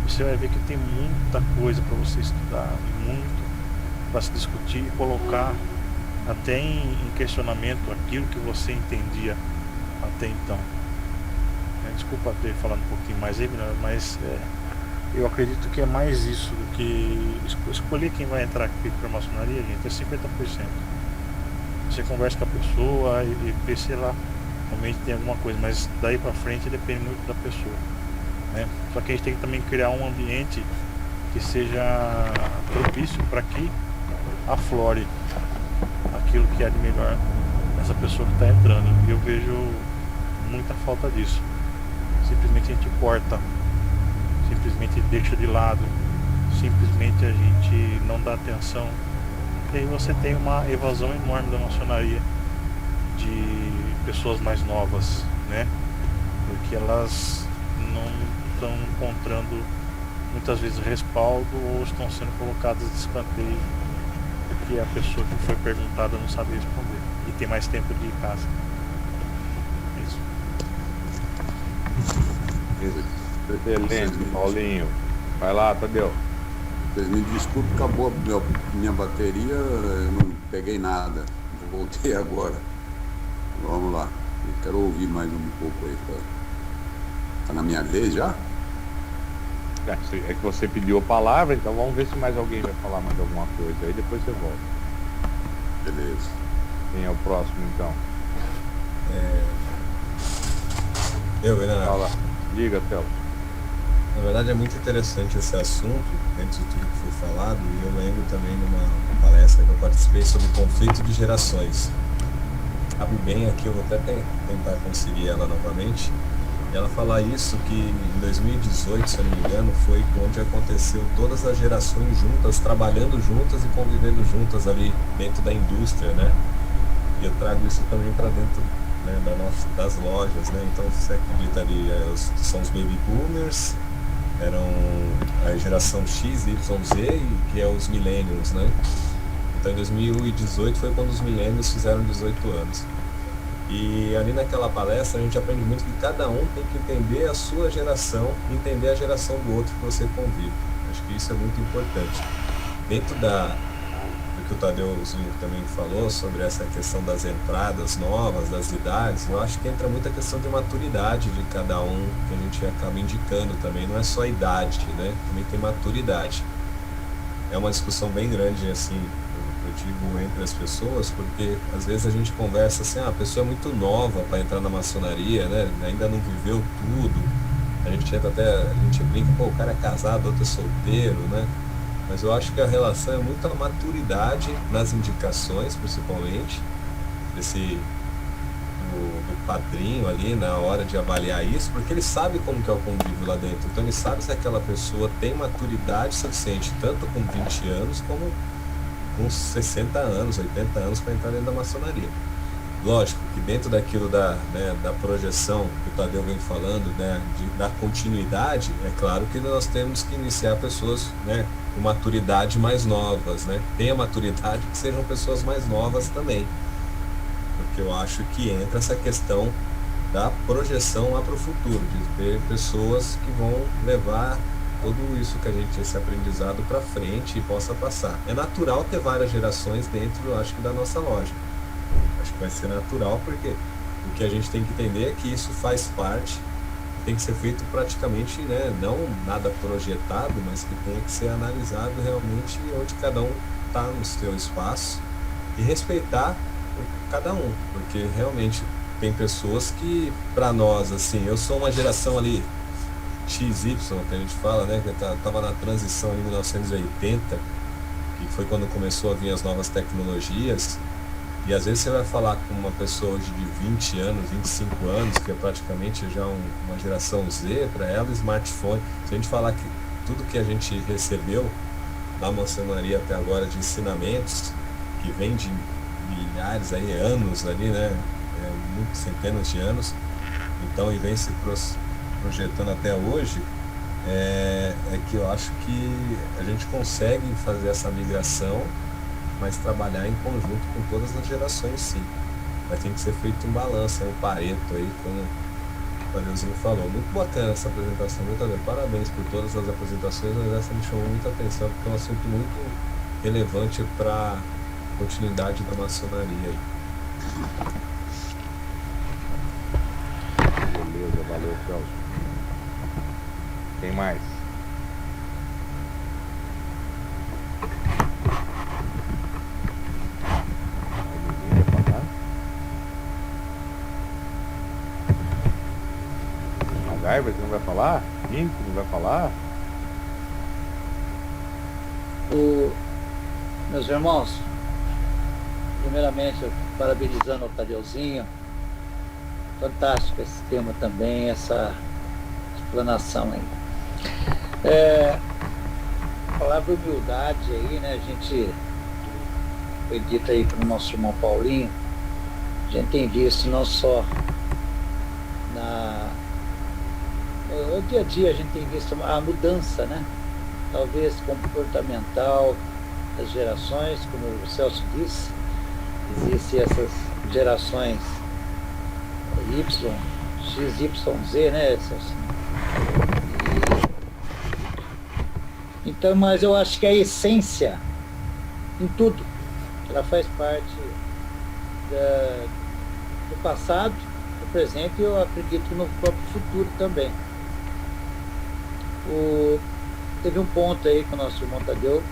Você vai ver que tem muita coisa para você estudar, muito para se discutir e colocar até em questionamento aquilo que você entendia até então. Desculpa ter falado um pouquinho mais aí, mas eu acredito que é mais isso do que escolher quem vai entrar aqui para a maçonaria, gente, é 50%. Você conversa com a pessoa e vê se ela realmente tem alguma coisa, mas daí para frente depende muito da pessoa, né? Só que a gente tem que também criar um ambiente que seja propício para que aflore aquilo que é de melhor nessa pessoa que está entrando. E eu vejo muita falta disso. Simplesmente a gente corta, simplesmente deixa de lado, simplesmente a gente não dá atenção. E aí você tem uma evasão enorme da maçonaria de pessoas mais novas, né? Porque elas não estão encontrando muitas vezes respaldo ou estão sendo colocadas de escanteio porque a pessoa que foi perguntada não sabe responder e tem mais tempo de casa. Isso. Excelente, Paulinho. Vai lá, Tadeu. Vocês me desculpem, acabou minha bateria, eu não peguei nada. Voltei agora. Vamos lá. Eu quero ouvir mais um pouco aí. Tá na minha vez já? É que você pediu a palavra, então vamos ver se mais alguém vai falar mais alguma coisa. Aí depois você volta. Beleza. Quem é o próximo, então? Fala. Diga, Théo. Na verdade é muito interessante esse assunto, dentro de tudo que foi falado, e eu lembro também numa palestra que eu participei sobre conflito de gerações. Cabe bem aqui, eu vou até tentar conseguir ela novamente. E ela fala isso, que em 2018, se eu não me engano, foi onde aconteceu todas as gerações juntas, trabalhando juntas e convivendo juntas ali dentro da indústria, né? E eu trago isso também para dentro, né, das lojas, né? Então você acredita ali, são os baby boomers, eram a geração X, Y, Z, que é os millennials, né? Então em 2018 foi quando os millennials fizeram 18 anos. E ali naquela palestra a gente aprende muito que cada um tem que entender a sua geração, entender a geração do outro que você convive. Acho que isso é muito importante. Dentro do que o Tadeuzinho também falou sobre essa questão das entradas novas, das idades, eu acho que entra muita questão de maturidade de cada um, que a gente acaba indicando também. Não é só a idade, né? Também tem maturidade. É uma discussão bem grande, assim, eu digo, entre as pessoas, porque às vezes a gente conversa assim, a pessoa é muito nova para entrar na maçonaria, né? Ainda não viveu tudo. A gente brinca, pô, o cara é casado, outro é solteiro, né? Mas eu acho que a relação é muito a maturidade nas indicações, principalmente, do padrinho ali na hora de avaliar isso, porque ele sabe como que é o convívio lá dentro. Então ele sabe se aquela pessoa tem maturidade suficiente, tanto com 20 anos como com 60 anos, 80 anos para entrar dentro da maçonaria. Lógico que dentro daquilo da projeção que o Tadeu vem falando, né, da continuidade, é claro que nós temos que iniciar pessoas, né, com maturidade mais novas, né? Tenha maturidade que sejam pessoas mais novas também. Porque eu acho que entra essa questão da projeção lá para o futuro, de ter pessoas que vão levar tudo isso que a gente, esse aprendizado para frente e possa passar. É natural ter várias gerações dentro, eu acho que da nossa loja. Acho que vai ser natural, porque o que a gente tem que entender é que isso faz parte, tem que ser feito praticamente, né, não nada projetado, mas que tem que ser analisado realmente onde cada um está no seu espaço e respeitar cada um, porque realmente tem pessoas que, para nós, assim, eu sou uma geração ali XY, que a gente fala, né, que estava na transição em 1980, que foi quando começou a vir as novas tecnologias. E às vezes você vai falar com uma pessoa hoje de 20 anos, 25 anos, que é praticamente já uma geração Z, para ela, smartphone. Se a gente falar que tudo que a gente recebeu da maçonaria até agora de ensinamentos, que vem de milhares aí, anos ali, né? Muitos centenas de anos, então, e vem se projetando até hoje, é que eu acho que a gente consegue fazer essa migração, mas trabalhar em conjunto com todas as gerações, sim. Mas tem que ser feito um balanço, um pareto aí, como o Tadeuzinho falou. Muito bacana essa apresentação, muito bem. Parabéns por todas as apresentações, mas essa me chamou muita atenção, porque é um assunto muito relevante para continuidade da maçonaria aí. Beleza, valeu, Celso. Quem mais? Alguém vai falar? MacGyver, você não vai falar? Rinco, não vai falar? Meus irmãos, primeiramente, parabenizando o Tadeuzinho. Fantástico esse tema também, essa explanação aí. A palavra humildade aí, né? A gente foi dito aí pelo nosso irmão Paulinho, a gente tem visto não só no dia a dia, a gente tem visto a mudança, né? Talvez comportamental das gerações, como o Celso disse, existem essas gerações Y, X, Y, Z, né, Celso? Então, mas eu acho que a essência em tudo, ela faz parte do passado, do presente e eu acredito no próprio futuro também. Teve um ponto aí que o nosso irmão Tadeu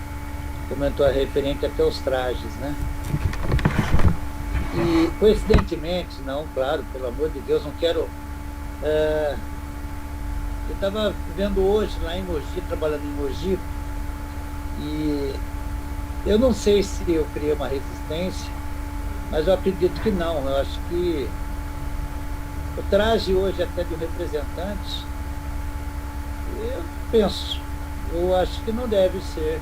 comentou a referente até os trajes, né? E coincidentemente, não, claro, pelo amor de Deus, não quero. Eu estava vendo hoje lá em Mogi, trabalhando em Mogi, e eu não sei se eu criei uma resistência, mas eu acredito que não. Eu acho que o traje hoje até de um representante, eu acho que não deve ser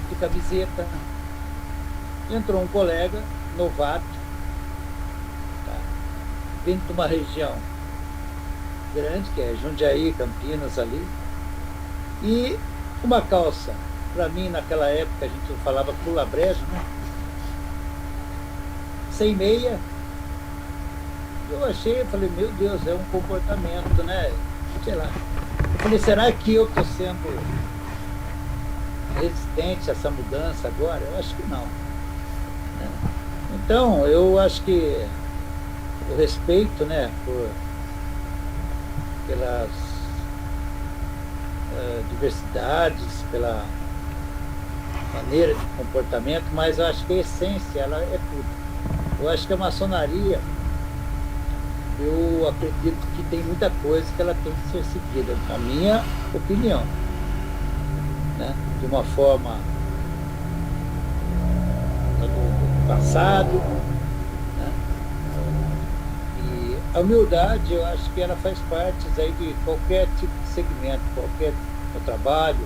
de camiseta. Entrou um colega novato, tá, vindo de uma região grande, que é Jundiaí, Campinas ali, e uma calça, para mim naquela época a gente falava pula brejo, né? Sem meia. Eu falei, meu Deus, é um comportamento, né? Sei lá. Eu falei, será que eu estou sendo resistente a essa mudança agora? Eu acho que não. Né? Então, eu acho que o respeito, né, pelas diversidades, pela maneira de comportamento, mas eu acho que a essência, ela é tudo. Eu acho que a maçonaria, eu acredito que tem muita coisa que ela tem que ser seguida, na minha opinião, né? De uma forma do passado, né? E a humildade, eu acho que ela faz parte aí de qualquer tipo de segmento, qualquer trabalho,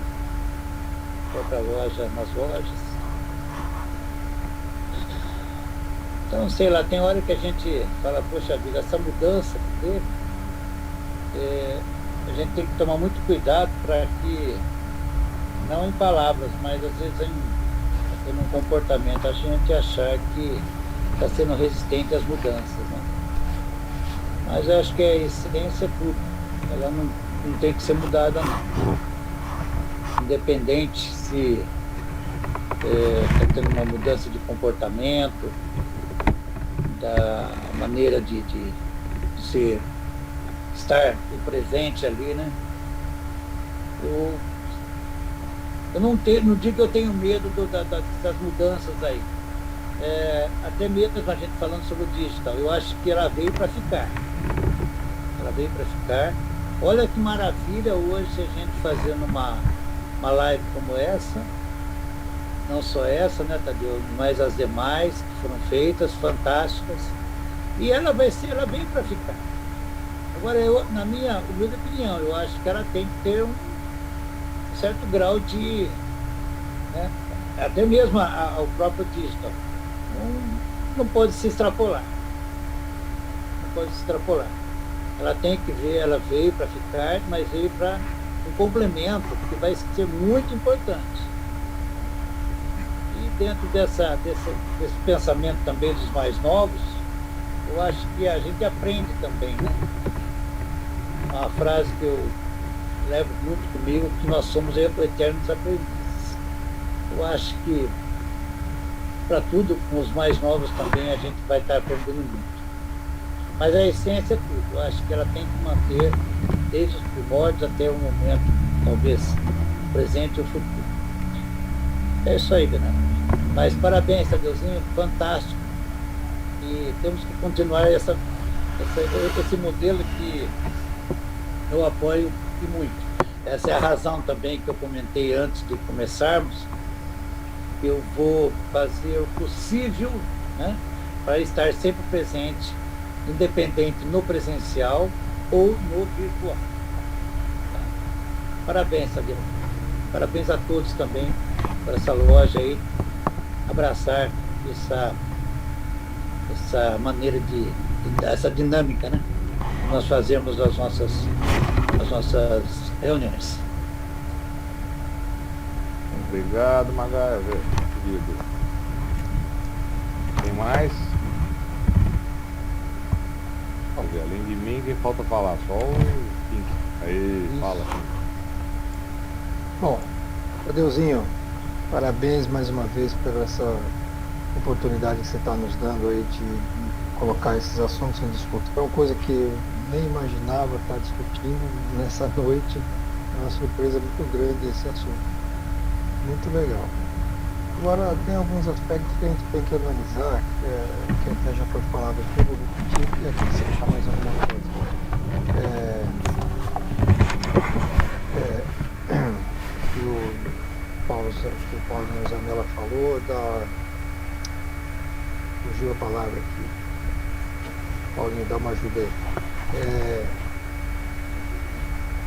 qualquer loja, nas lojas. Então, sei lá, tem hora que a gente fala, poxa vida, essa mudança que teve, a gente tem que tomar muito cuidado para que, não em palavras, mas às vezes em um comportamento, a gente achar que está sendo resistente às mudanças, né? Mas eu acho que a essência é tudo, ela não tem que ser mudada, não. Independente se está tendo uma mudança de comportamento, da maneira de estar presente ali, né? Eu não digo que eu tenho medo das mudanças aí. Até mesmo a gente falando sobre o digital, eu acho que ela veio para ficar. Ela veio para ficar. Olha que maravilha hoje a gente fazendo uma live como essa. Não só essa, né, Tadeu, mas as demais que foram feitas, fantásticas. E ela veio para ficar. Agora, na minha humilde opinião, eu acho que ela tem que ter um certo grau de... Né, até mesmo o próprio digital. Não pode se extrapolar. Não pode se extrapolar. Ela tem que ver, ela veio para ficar, mas veio para um complemento, que vai ser muito importante. Dentro desse pensamento também dos mais novos, eu acho que a gente aprende também, né? Uma frase que eu levo muito comigo, que nós somos eternos aprendizes. Eu acho que para tudo, com os mais novos também a gente vai estar aprendendo muito. Mas a essência é tudo. Eu acho que ela tem que manter desde os primórdios até o momento, talvez presente ou futuro. É isso aí, Bernardo. Mas parabéns, Tadeuzinho, fantástico. E temos que continuar esse modelo que eu apoio e muito. Essa é a razão também que eu comentei antes de começarmos. Eu vou fazer o possível, né, para estar sempre presente, independente no presencial ou no virtual. Tá? Parabéns, Tadeu. Parabéns a todos também por essa loja aí, abraçar essa maneira essa dinâmica, né? Nós fazemos as nossas reuniões. Obrigado, Magaia, querido. Tem mais? Quer dizer, além de mim, quem falta falar? Só o Pink. Aí, Isso. fala. Bom, Tadeuzinho, parabéns mais uma vez por essa oportunidade que você está nos dando aí de colocar esses assuntos em disputa. É uma coisa que eu nem imaginava estar discutindo nessa noite. É uma surpresa muito grande esse assunto. Muito legal. Agora, tem alguns aspectos que a gente tem que analisar, que até já foi falado aqui, eu vou repetir, e aqui você deixar mais alguma coisa. Que o Paulo Zanella falou, fugiu a palavra aqui. Paulinho, dá uma ajuda aí.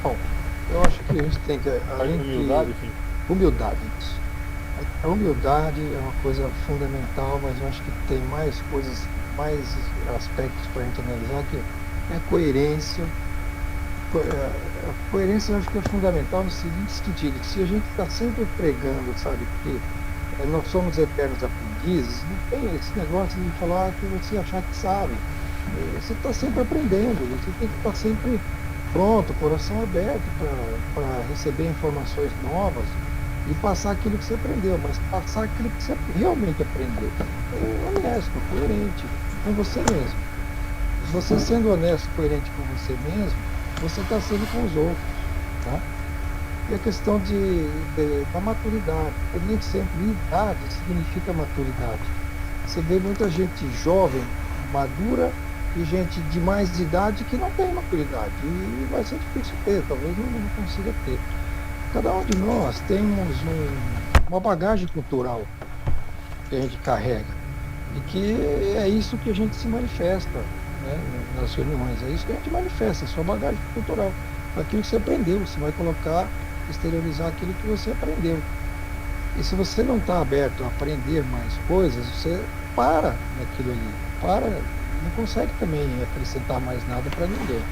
Bom, eu acho que a gente tem que... Humildade, enfim. Humildade, isso. A humildade é uma coisa fundamental, mas eu acho que tem mais coisas, mais aspectos para a gente analisar, que é a coerência. A coerência eu acho que é fundamental no seguinte sentido, que se a gente está sempre pregando, sabe, que nós somos eternos aprendizes, não tem esse negócio de falar que você achar que sabe. Você está sempre aprendendo, você tem que estar sempre pronto, coração aberto para receber informações novas e passar aquilo que você aprendeu, mas passar aquilo que você realmente aprendeu. Honesto, coerente com você mesmo. Você sendo honesto, coerente com você mesmo, você está sendo com os outros. Tá? E a questão da maturidade, porque nem sempre idade significa maturidade. Você vê muita gente jovem, madura, e gente de mais de idade que não tem maturidade. E vai ser difícil ter, talvez não consiga ter. Cada um de nós temos uma bagagem cultural que a gente carrega. E que é isso que a gente se manifesta, né, nas reuniões. É isso que a gente manifesta, a sua bagagem cultural. Aquilo que você aprendeu, você vai colocar, exteriorizar aquilo que você aprendeu. E se você não está aberto a aprender mais coisas, você para naquilo ali. Não consegue também acrescentar mais nada para ninguém.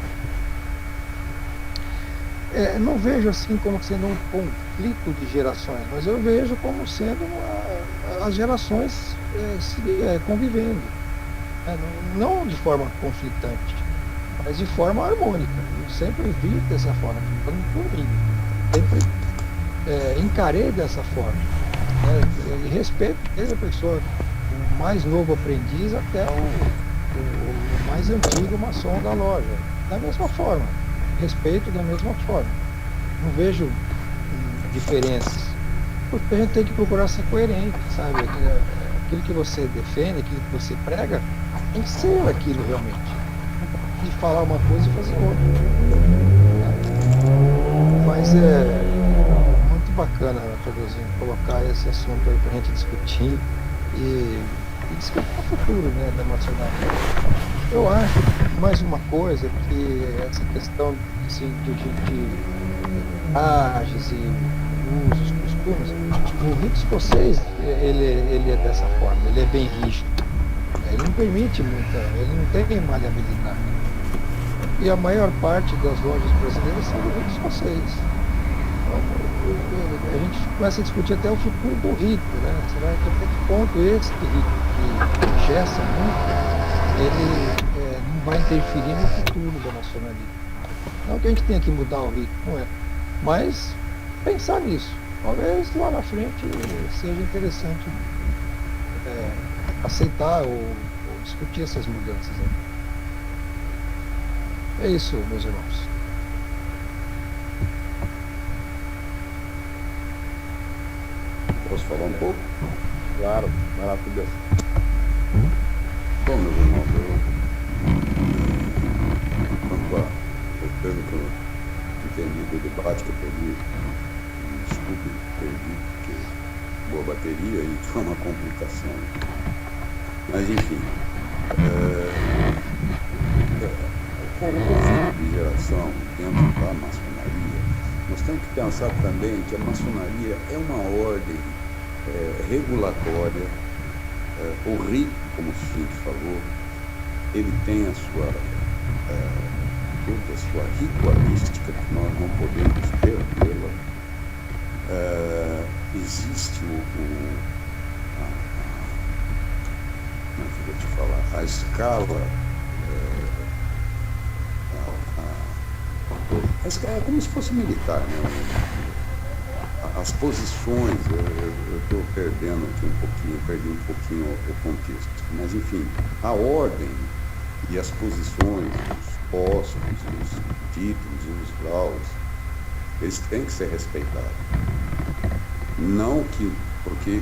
Não vejo assim como sendo um conflito de gerações, mas eu vejo como sendo as gerações convivendo. Não de forma conflitante, mas de forma harmônica. Eu sempre vi dessa forma, por mim. Sempre encarei dessa forma. E respeito desde a pessoa, o mais novo aprendiz até o mais antigo maçom da loja. Da mesma forma. Respeito da mesma forma. Não vejo diferenças. Porque a gente tem que procurar ser coerente, sabe? Aquilo que você defende, aquilo que você prega, tem que ser aquilo realmente. De falar uma coisa e fazer outra. Mas é muito bacana, Tadeuzinho, colocar esse assunto aí pra gente discutir e discutir o futuro, né, da maçonaria. Eu acho, mais uma coisa, que essa questão assim, de trajes e usos, costumes, o rito escocês, ele é dessa forma, ele é bem rígido. Ele não permite ele não tem maleabilidade. E a maior parte das lojas brasileiras são do rito escocês. A gente começa a discutir até o futuro do rito, né? Será que até que ponto esse rito que ingessa muito, ele não vai interferir no futuro da maçonaria. Não que a gente tenha que mudar o rito, não é. Mas pensar nisso. Talvez lá na frente seja interessante aceitar ou discutir essas mudanças. Né? É isso, meus irmãos. Posso falar um pouco? Claro, vai lá, Fidel. Bom, meus irmãos, pelo que eu entendi do debate que eu perdi, desculpe, perdi, porque boa bateria e foi uma complicação. Mas, enfim, com o conflito de geração dentro da maçonaria, nós temos que pensar também que a maçonaria é uma ordem regulatória. O rito, como o Chico falou, ele tem toda a sua ritualística, que nós não podemos perdê-la. Existe como é que eu vou te falar? A escala, a escala é como se fosse militar, né? As posições, eu estou perdendo aqui perdi um pouquinho o contexto, mas enfim, a ordem e as posições, os postos, os títulos, os graus, eles têm que ser respeitados. Não que, porque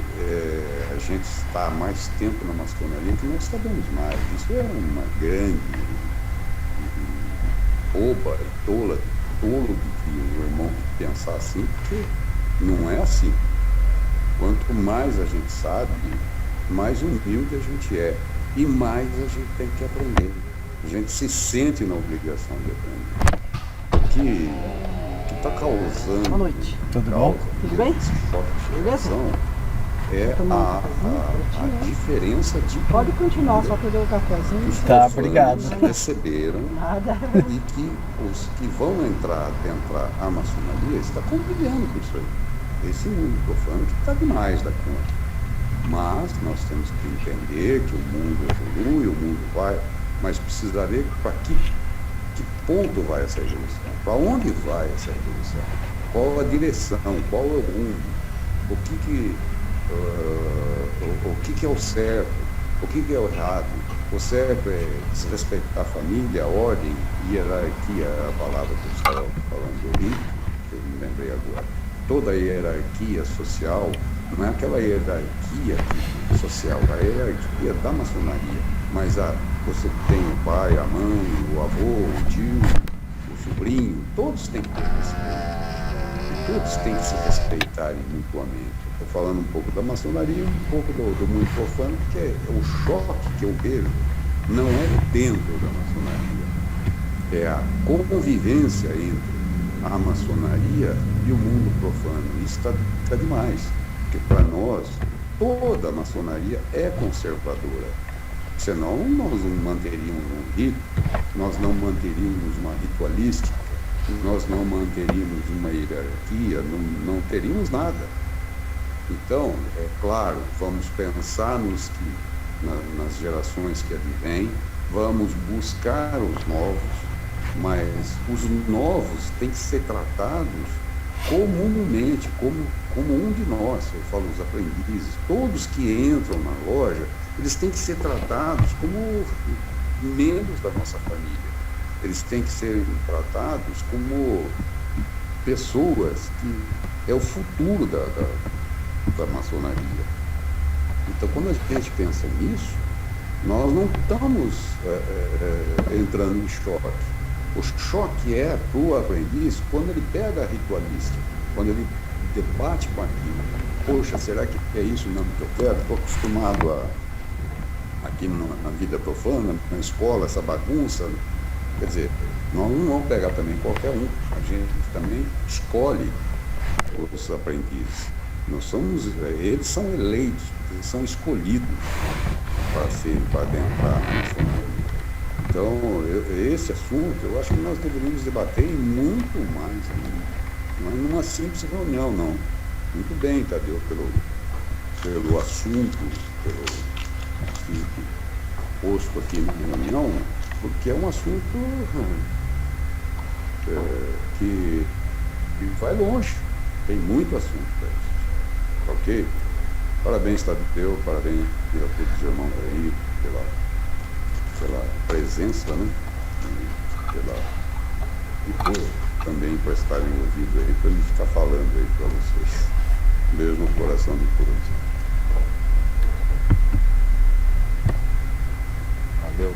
a gente está há mais tempo na maçonaria que nós sabemos mais. Isso é uma grande boba e tolo de que o irmão pensar assim, porque não é assim. Quanto mais a gente sabe, mais humilde a gente é e mais a gente tem que aprender. A gente se sente na obrigação de aprender. O que está causando... Boa noite. Tudo bom? Tudo bem? É a diferença de... Pode continuar, só pegar o cafezinho. Os Tá, profanos obrigado. receberam Nada. e que os que vão adentrar a maçonaria está convivendo com isso aí. Esse mundo profano que está demais da conta. Mas nós temos que entender que o mundo evolui, o mundo vai, mas precisa ver para que ponto vai essa evolução, para onde vai essa evolução, qual a direção, qual é o rumo, o que é o certo, o que é o errado. O certo é desrespeitar a família, a ordem, hierarquia, a palavra que eu estava falando do rito, que eu me lembrei agora. Toda a hierarquia social não é aquela hierarquia social, a hierarquia da maçonaria, mas você tem o pai, a mãe, o avô, o tio, o sobrinho, todos têm que ter respeito. E todos têm que se respeitarem mutuamente. Estou falando um pouco da maçonaria e um pouco do mundo profano, que é o choque que eu vejo, não é dentro da maçonaria, é a convivência entre a maçonaria e o mundo profano. Isso está demais, porque para nós toda a maçonaria é conservadora, senão nós não manteríamos um rito, nós não manteríamos uma ritualística, nós não manteríamos uma hierarquia, não teríamos nada. Então, é claro, vamos pensar nas gerações que advêm, vamos buscar os novos, mas os novos têm que ser tratados comumente, como um de nós. Eu falo os aprendizes, todos que entram na loja, eles têm que ser tratados como membros da nossa família. Eles têm que ser tratados como pessoas que é o futuro da maçonaria. Então, quando a gente pensa nisso, nós não estamos entrando em choque. O choque é para o aprendiz quando ele pega a ritualística, quando ele debate com aquilo. Poxa, será que é isso mesmo que eu quero? Estou acostumado aqui na vida profana, na escola, essa bagunça. Quer dizer, nós não vamos pegar também qualquer um. A gente também escolhe os aprendizes. Eles são eleitos, eles são escolhidos para adentrar na maçonaria. Então, esse assunto, eu acho que nós deveríamos debater muito mais, não é numa simples reunião, não. Muito bem, Tadeu, pelo assunto, pelo posto aqui na reunião, porque é um assunto que vai longe, tem muito assunto para isso, ok? Parabéns, Tadeu, parabéns a todos os irmãos aí pela presença, né? E também por estarem ouvindo aí, para ele ficar falando aí para vocês. Beijo no coração de todos.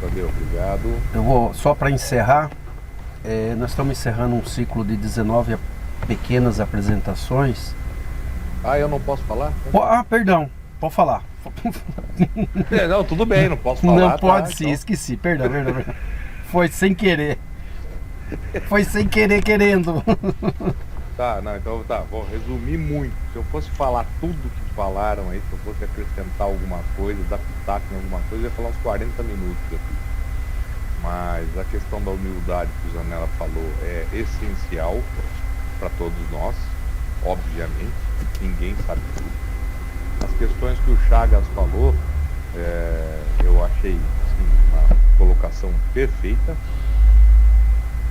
Tadeu, obrigado. Eu vou, só para encerrar, nós estamos encerrando um ciclo de 19 pequenas apresentações. Eu não posso falar? Perdão, pode falar. Não, tudo bem, não posso falar. Não pode sim, então. esqueci, perdão. Foi sem querer. Foi sem querer, querendo. Então vou resumir muito. Se eu fosse falar tudo que falaram aí, se eu fosse acrescentar alguma coisa, dar pitaco em alguma coisa, eu ia falar uns 40 minutos aqui. Mas a questão da humildade que o Zanella falou é essencial para todos nós, obviamente, ninguém sabe tudo. As questões que o Chagas falou, eu achei assim, uma colocação perfeita.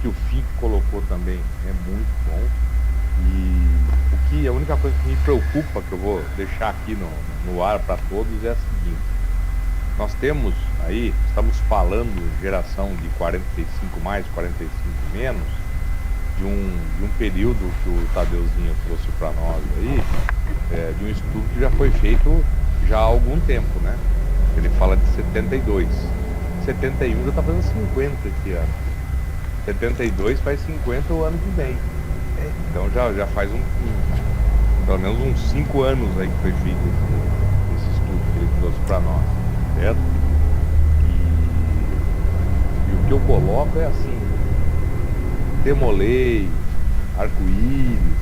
Que o Fico colocou também é muito bom. E a única coisa que me preocupa, que eu vou deixar aqui no ar para todos, é a seguinte: nós temos aí, estamos falando geração de 45 mais, 45 menos, de um período que o Tadeuzinho trouxe para nós aí, de um estudo que já foi feito já há algum tempo, né? Ele fala de 72. 71 já está fazendo 50 esse ano. 72 faz 50 o ano que vem. Então já faz pelo menos uns 5 anos aí que foi feito esse estudo que ele trouxe para nós, certo? E o que eu coloco é assim: Demolei, Arco-Íris,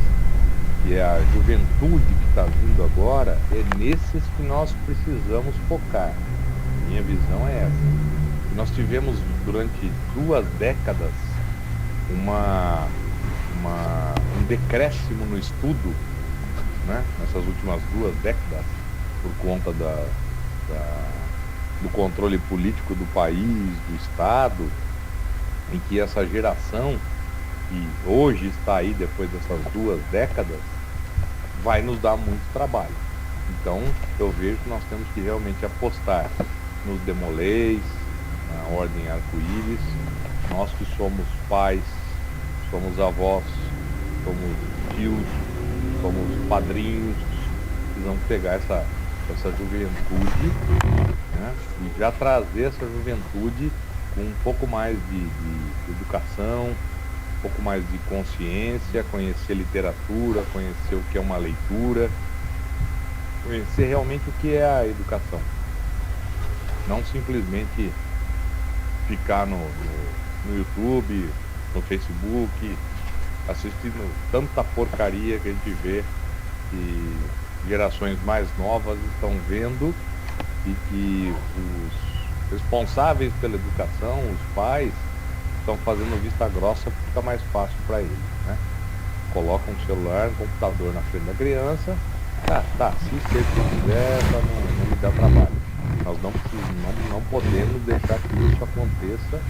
que é a juventude que está vindo agora, é nesses que nós precisamos focar. Minha visão é essa. Nós tivemos durante 2 décadas um decréscimo no estudo, né? Nessas últimas 2 décadas, por conta do controle político do país, do Estado, em que essa geração que hoje está aí depois dessas 2 décadas vai nos dar muito trabalho. Então eu vejo que nós temos que realmente apostar nos Demoleis, na Ordem Arco-Íris. Nós que somos pais, somos avós, somos tios, somos padrinhos, precisamos pegar essa juventude, né, e já trazer essa juventude com um pouco mais de educação, um pouco mais de consciência, conhecer literatura, conhecer o que é uma leitura, conhecer realmente o que é a educação. Não simplesmente ficar no YouTube, no Facebook, assistindo tanta porcaria que a gente vê que gerações mais novas estão vendo, e que os responsáveis pela educação, os pais, estão fazendo vista grossa porque fica mais fácil para eles, né? Colocam um celular, um computador na frente da criança, assiste aí o que quiser, para não me dar trabalho. Nós não podemos deixar que isso aconteça,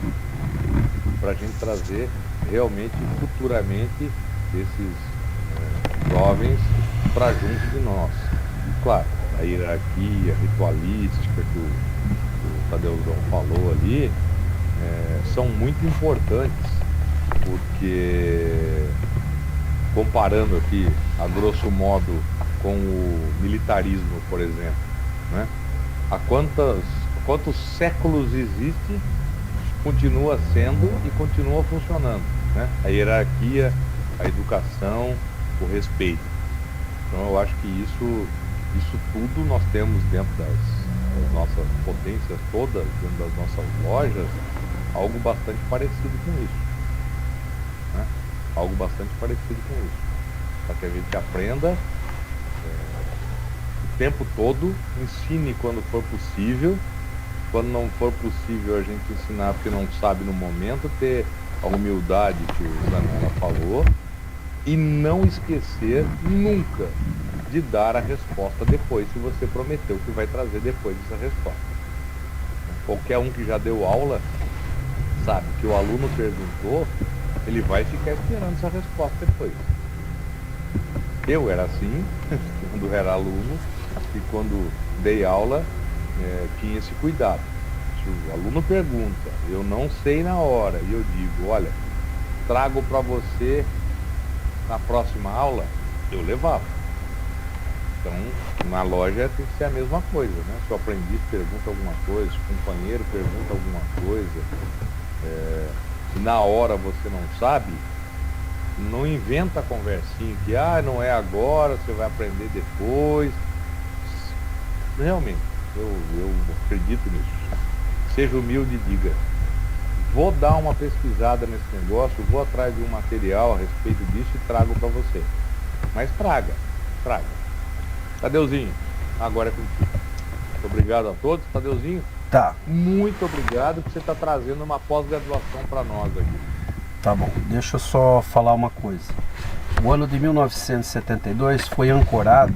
para a gente trazer realmente, futuramente, esses jovens para junto de nós. E, claro, a hierarquia ritualística que o Tadeuzão falou ali, são muito importantes, porque, comparando aqui, a grosso modo, com o militarismo, por exemplo, né? Há quantos séculos existe, continua sendo e continua funcionando, né? A hierarquia, a educação, o respeito. Então eu acho que isso tudo nós temos dentro das nossas potências todas, dentro das nossas lojas, algo bastante parecido com isso, né? Algo bastante parecido com isso, para que a gente aprenda o tempo todo, ensine quando for possível. Quando não for possível a gente ensinar porque não sabe no momento, ter a humildade que o Zanella falou, e não esquecer nunca de dar a resposta depois, se você prometeu que vai trazer depois essa resposta. Qualquer um que já deu aula sabe que o aluno perguntou, ele vai ficar esperando essa resposta depois. Eu era assim, quando era aluno, e quando dei aula, tinha esse cuidado. Se o aluno pergunta, eu não sei na hora, e eu digo, olha, trago para você na próxima aula, eu levava. Então, na loja tem que ser a mesma coisa, né? Se o aprendiz pergunta alguma coisa, se o companheiro pergunta alguma coisa, se na hora você não sabe, não inventa a conversinha que, não é agora, você vai aprender depois. Realmente, eu acredito nisso. Seja humilde e diga, vou dar uma pesquisada nesse negócio, vou atrás de um material a respeito disso e trago para você. Mas traga. Tadeuzinho, agora é contigo. Muito obrigado a todos. Tadeuzinho, Tá. muito obrigado por você estar trazendo uma pós-graduação para nós aqui. Tá bom, deixa eu só falar uma coisa. O ano de 1972 foi ancorado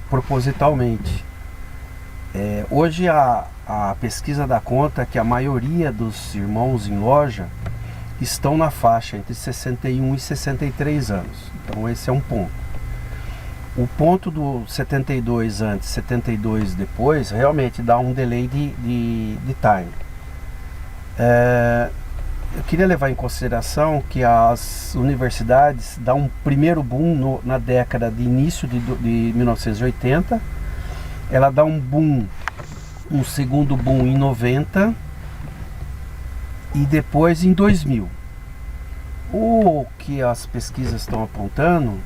propositalmente. Hoje a pesquisa dá conta que a maioria dos irmãos em loja estão na faixa entre 61 e 63 anos. Então esse é um ponto. O ponto do 72 antes, 72 depois, realmente dá um delay de time. Eu queria levar em consideração que as universidades dão um primeiro boom na década de início de 1980, ela dá um boom, um segundo boom em 90 e depois em 2000. O que as pesquisas estão apontando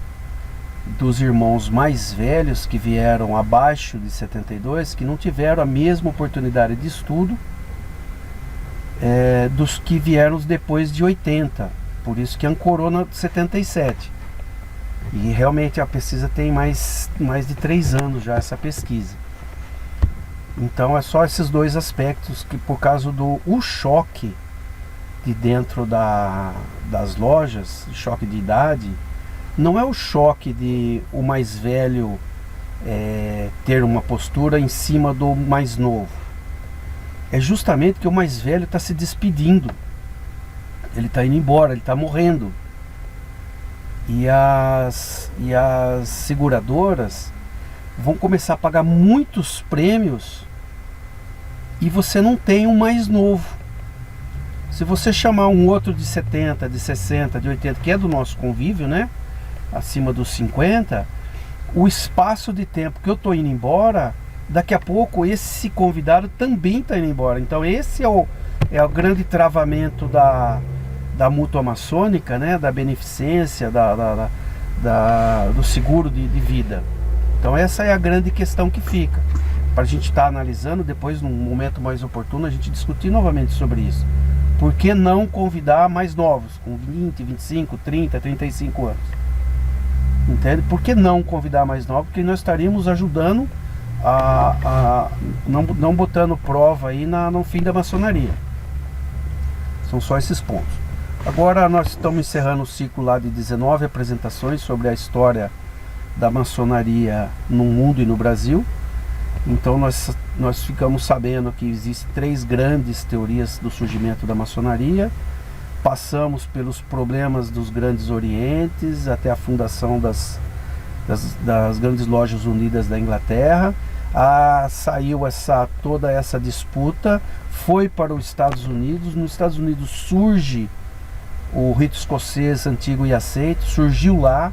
dos irmãos mais velhos que vieram abaixo de 72, que não tiveram a mesma oportunidade de estudo dos que vieram depois de 80, por isso que ancorou na 77. E realmente a pesquisa tem mais de 3 anos já, essa pesquisa. Então é só esses dois aspectos que, por causa do choque de dentro das lojas, choque de idade, não é o choque de o mais velho ter uma postura em cima do mais novo. É justamente que o mais velho está se despedindo. Ele está indo embora, ele está morrendo. E as seguradoras vão começar a pagar muitos prêmios e você não tem um mais novo. Se você chamar um outro de 70, de 60, de 80, que é do nosso convívio, né? Acima dos 50, o espaço de tempo que eu estou indo embora, daqui a pouco esse convidado também está indo embora. Então esse é o grande travamento da mútua maçônica, né? Da beneficência, do seguro de vida. Então essa é a grande questão que fica. Para a gente estar analisando, depois num momento mais oportuno, a gente discutir novamente sobre isso. Por que não convidar mais novos, com 20, 25, 30, 35 anos? Entende? Por que não convidar mais novos? Porque nós estaríamos ajudando não botando prova aí no fim da maçonaria. São só esses pontos. Agora nós estamos encerrando o ciclo lá de 19 apresentações sobre a história da maçonaria no mundo e no Brasil. Então nós ficamos sabendo que existem 3 grandes teorias do surgimento da maçonaria. Passamos pelos problemas dos grandes orientes até a fundação das grandes lojas unidas da Inglaterra. Saiu toda essa disputa, foi para os Estados Unidos. Nos Estados Unidos surge o rito escocês antigo e aceito, surgiu lá,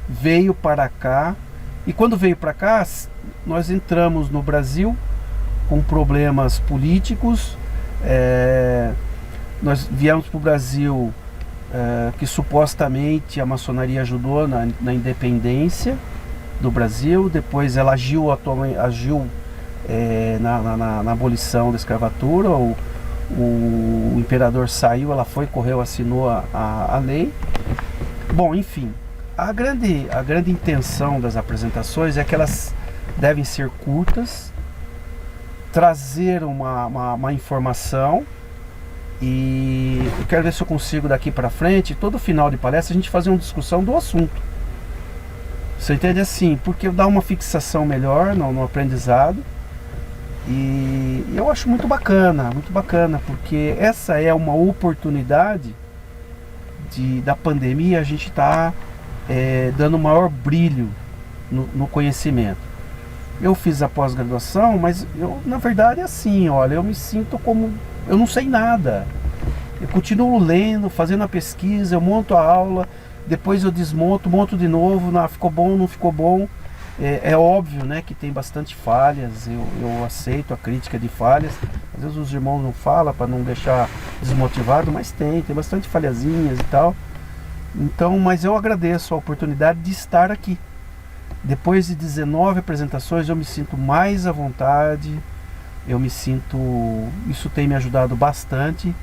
veio para cá, e quando veio para cá, nós entramos no Brasil com problemas políticos. Nós viemos para o Brasil que supostamente a maçonaria ajudou na independência do Brasil. Depois ela agiu na abolição da escravatura. O imperador saiu, ela correu, assinou a lei. Bom, enfim, a grande intenção das apresentações é que elas devem ser curtas, trazer uma informação. E eu quero ver se eu consigo daqui para frente, todo final de palestra, a gente fazer uma discussão do assunto. Você entende assim? Porque dá uma fixação melhor no aprendizado. E eu acho muito bacana, porque essa é uma oportunidade da pandemia a gente estar dando maior brilho no conhecimento. Eu fiz a pós-graduação, mas eu, na verdade, é assim, olha, eu me sinto como... eu não sei nada. Eu continuo lendo, fazendo a pesquisa, eu monto a aula, depois eu desmonto, monto de novo, ficou bom, não ficou bom. É óbvio, né, que tem bastante falhas, eu aceito a crítica de falhas. Às vezes os irmãos não falam para não deixar desmotivado, mas tem bastante falhazinhas e tal. Então, mas eu agradeço a oportunidade de estar aqui. Depois de 19 apresentações, eu me sinto mais à vontade, isso tem me ajudado bastante,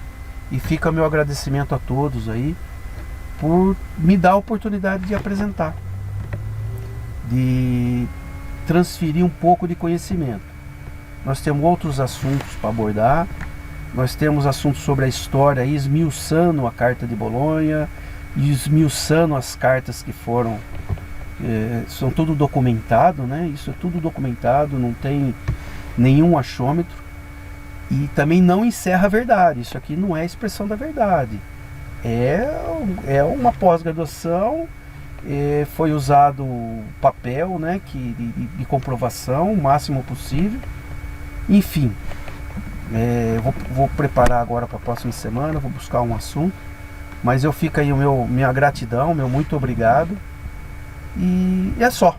e fica meu agradecimento a todos aí por me dar a oportunidade de apresentar, de transferir um pouco de conhecimento. Nós temos outros assuntos para abordar, nós temos assuntos sobre a história, esmiuçando a Carta de Bolonha, e esmiuçando as cartas que foram, são tudo documentado, né? Isso é tudo documentado, não tem nenhum achômetro, e também não encerra a verdade. Isso aqui não é a expressão da verdade, é uma pós-graduação. Foi usado papel, né, de comprovação o máximo possível. Enfim, vou preparar agora para a próxima semana, vou buscar um assunto, mas eu fico aí minha gratidão, meu muito obrigado, e é só.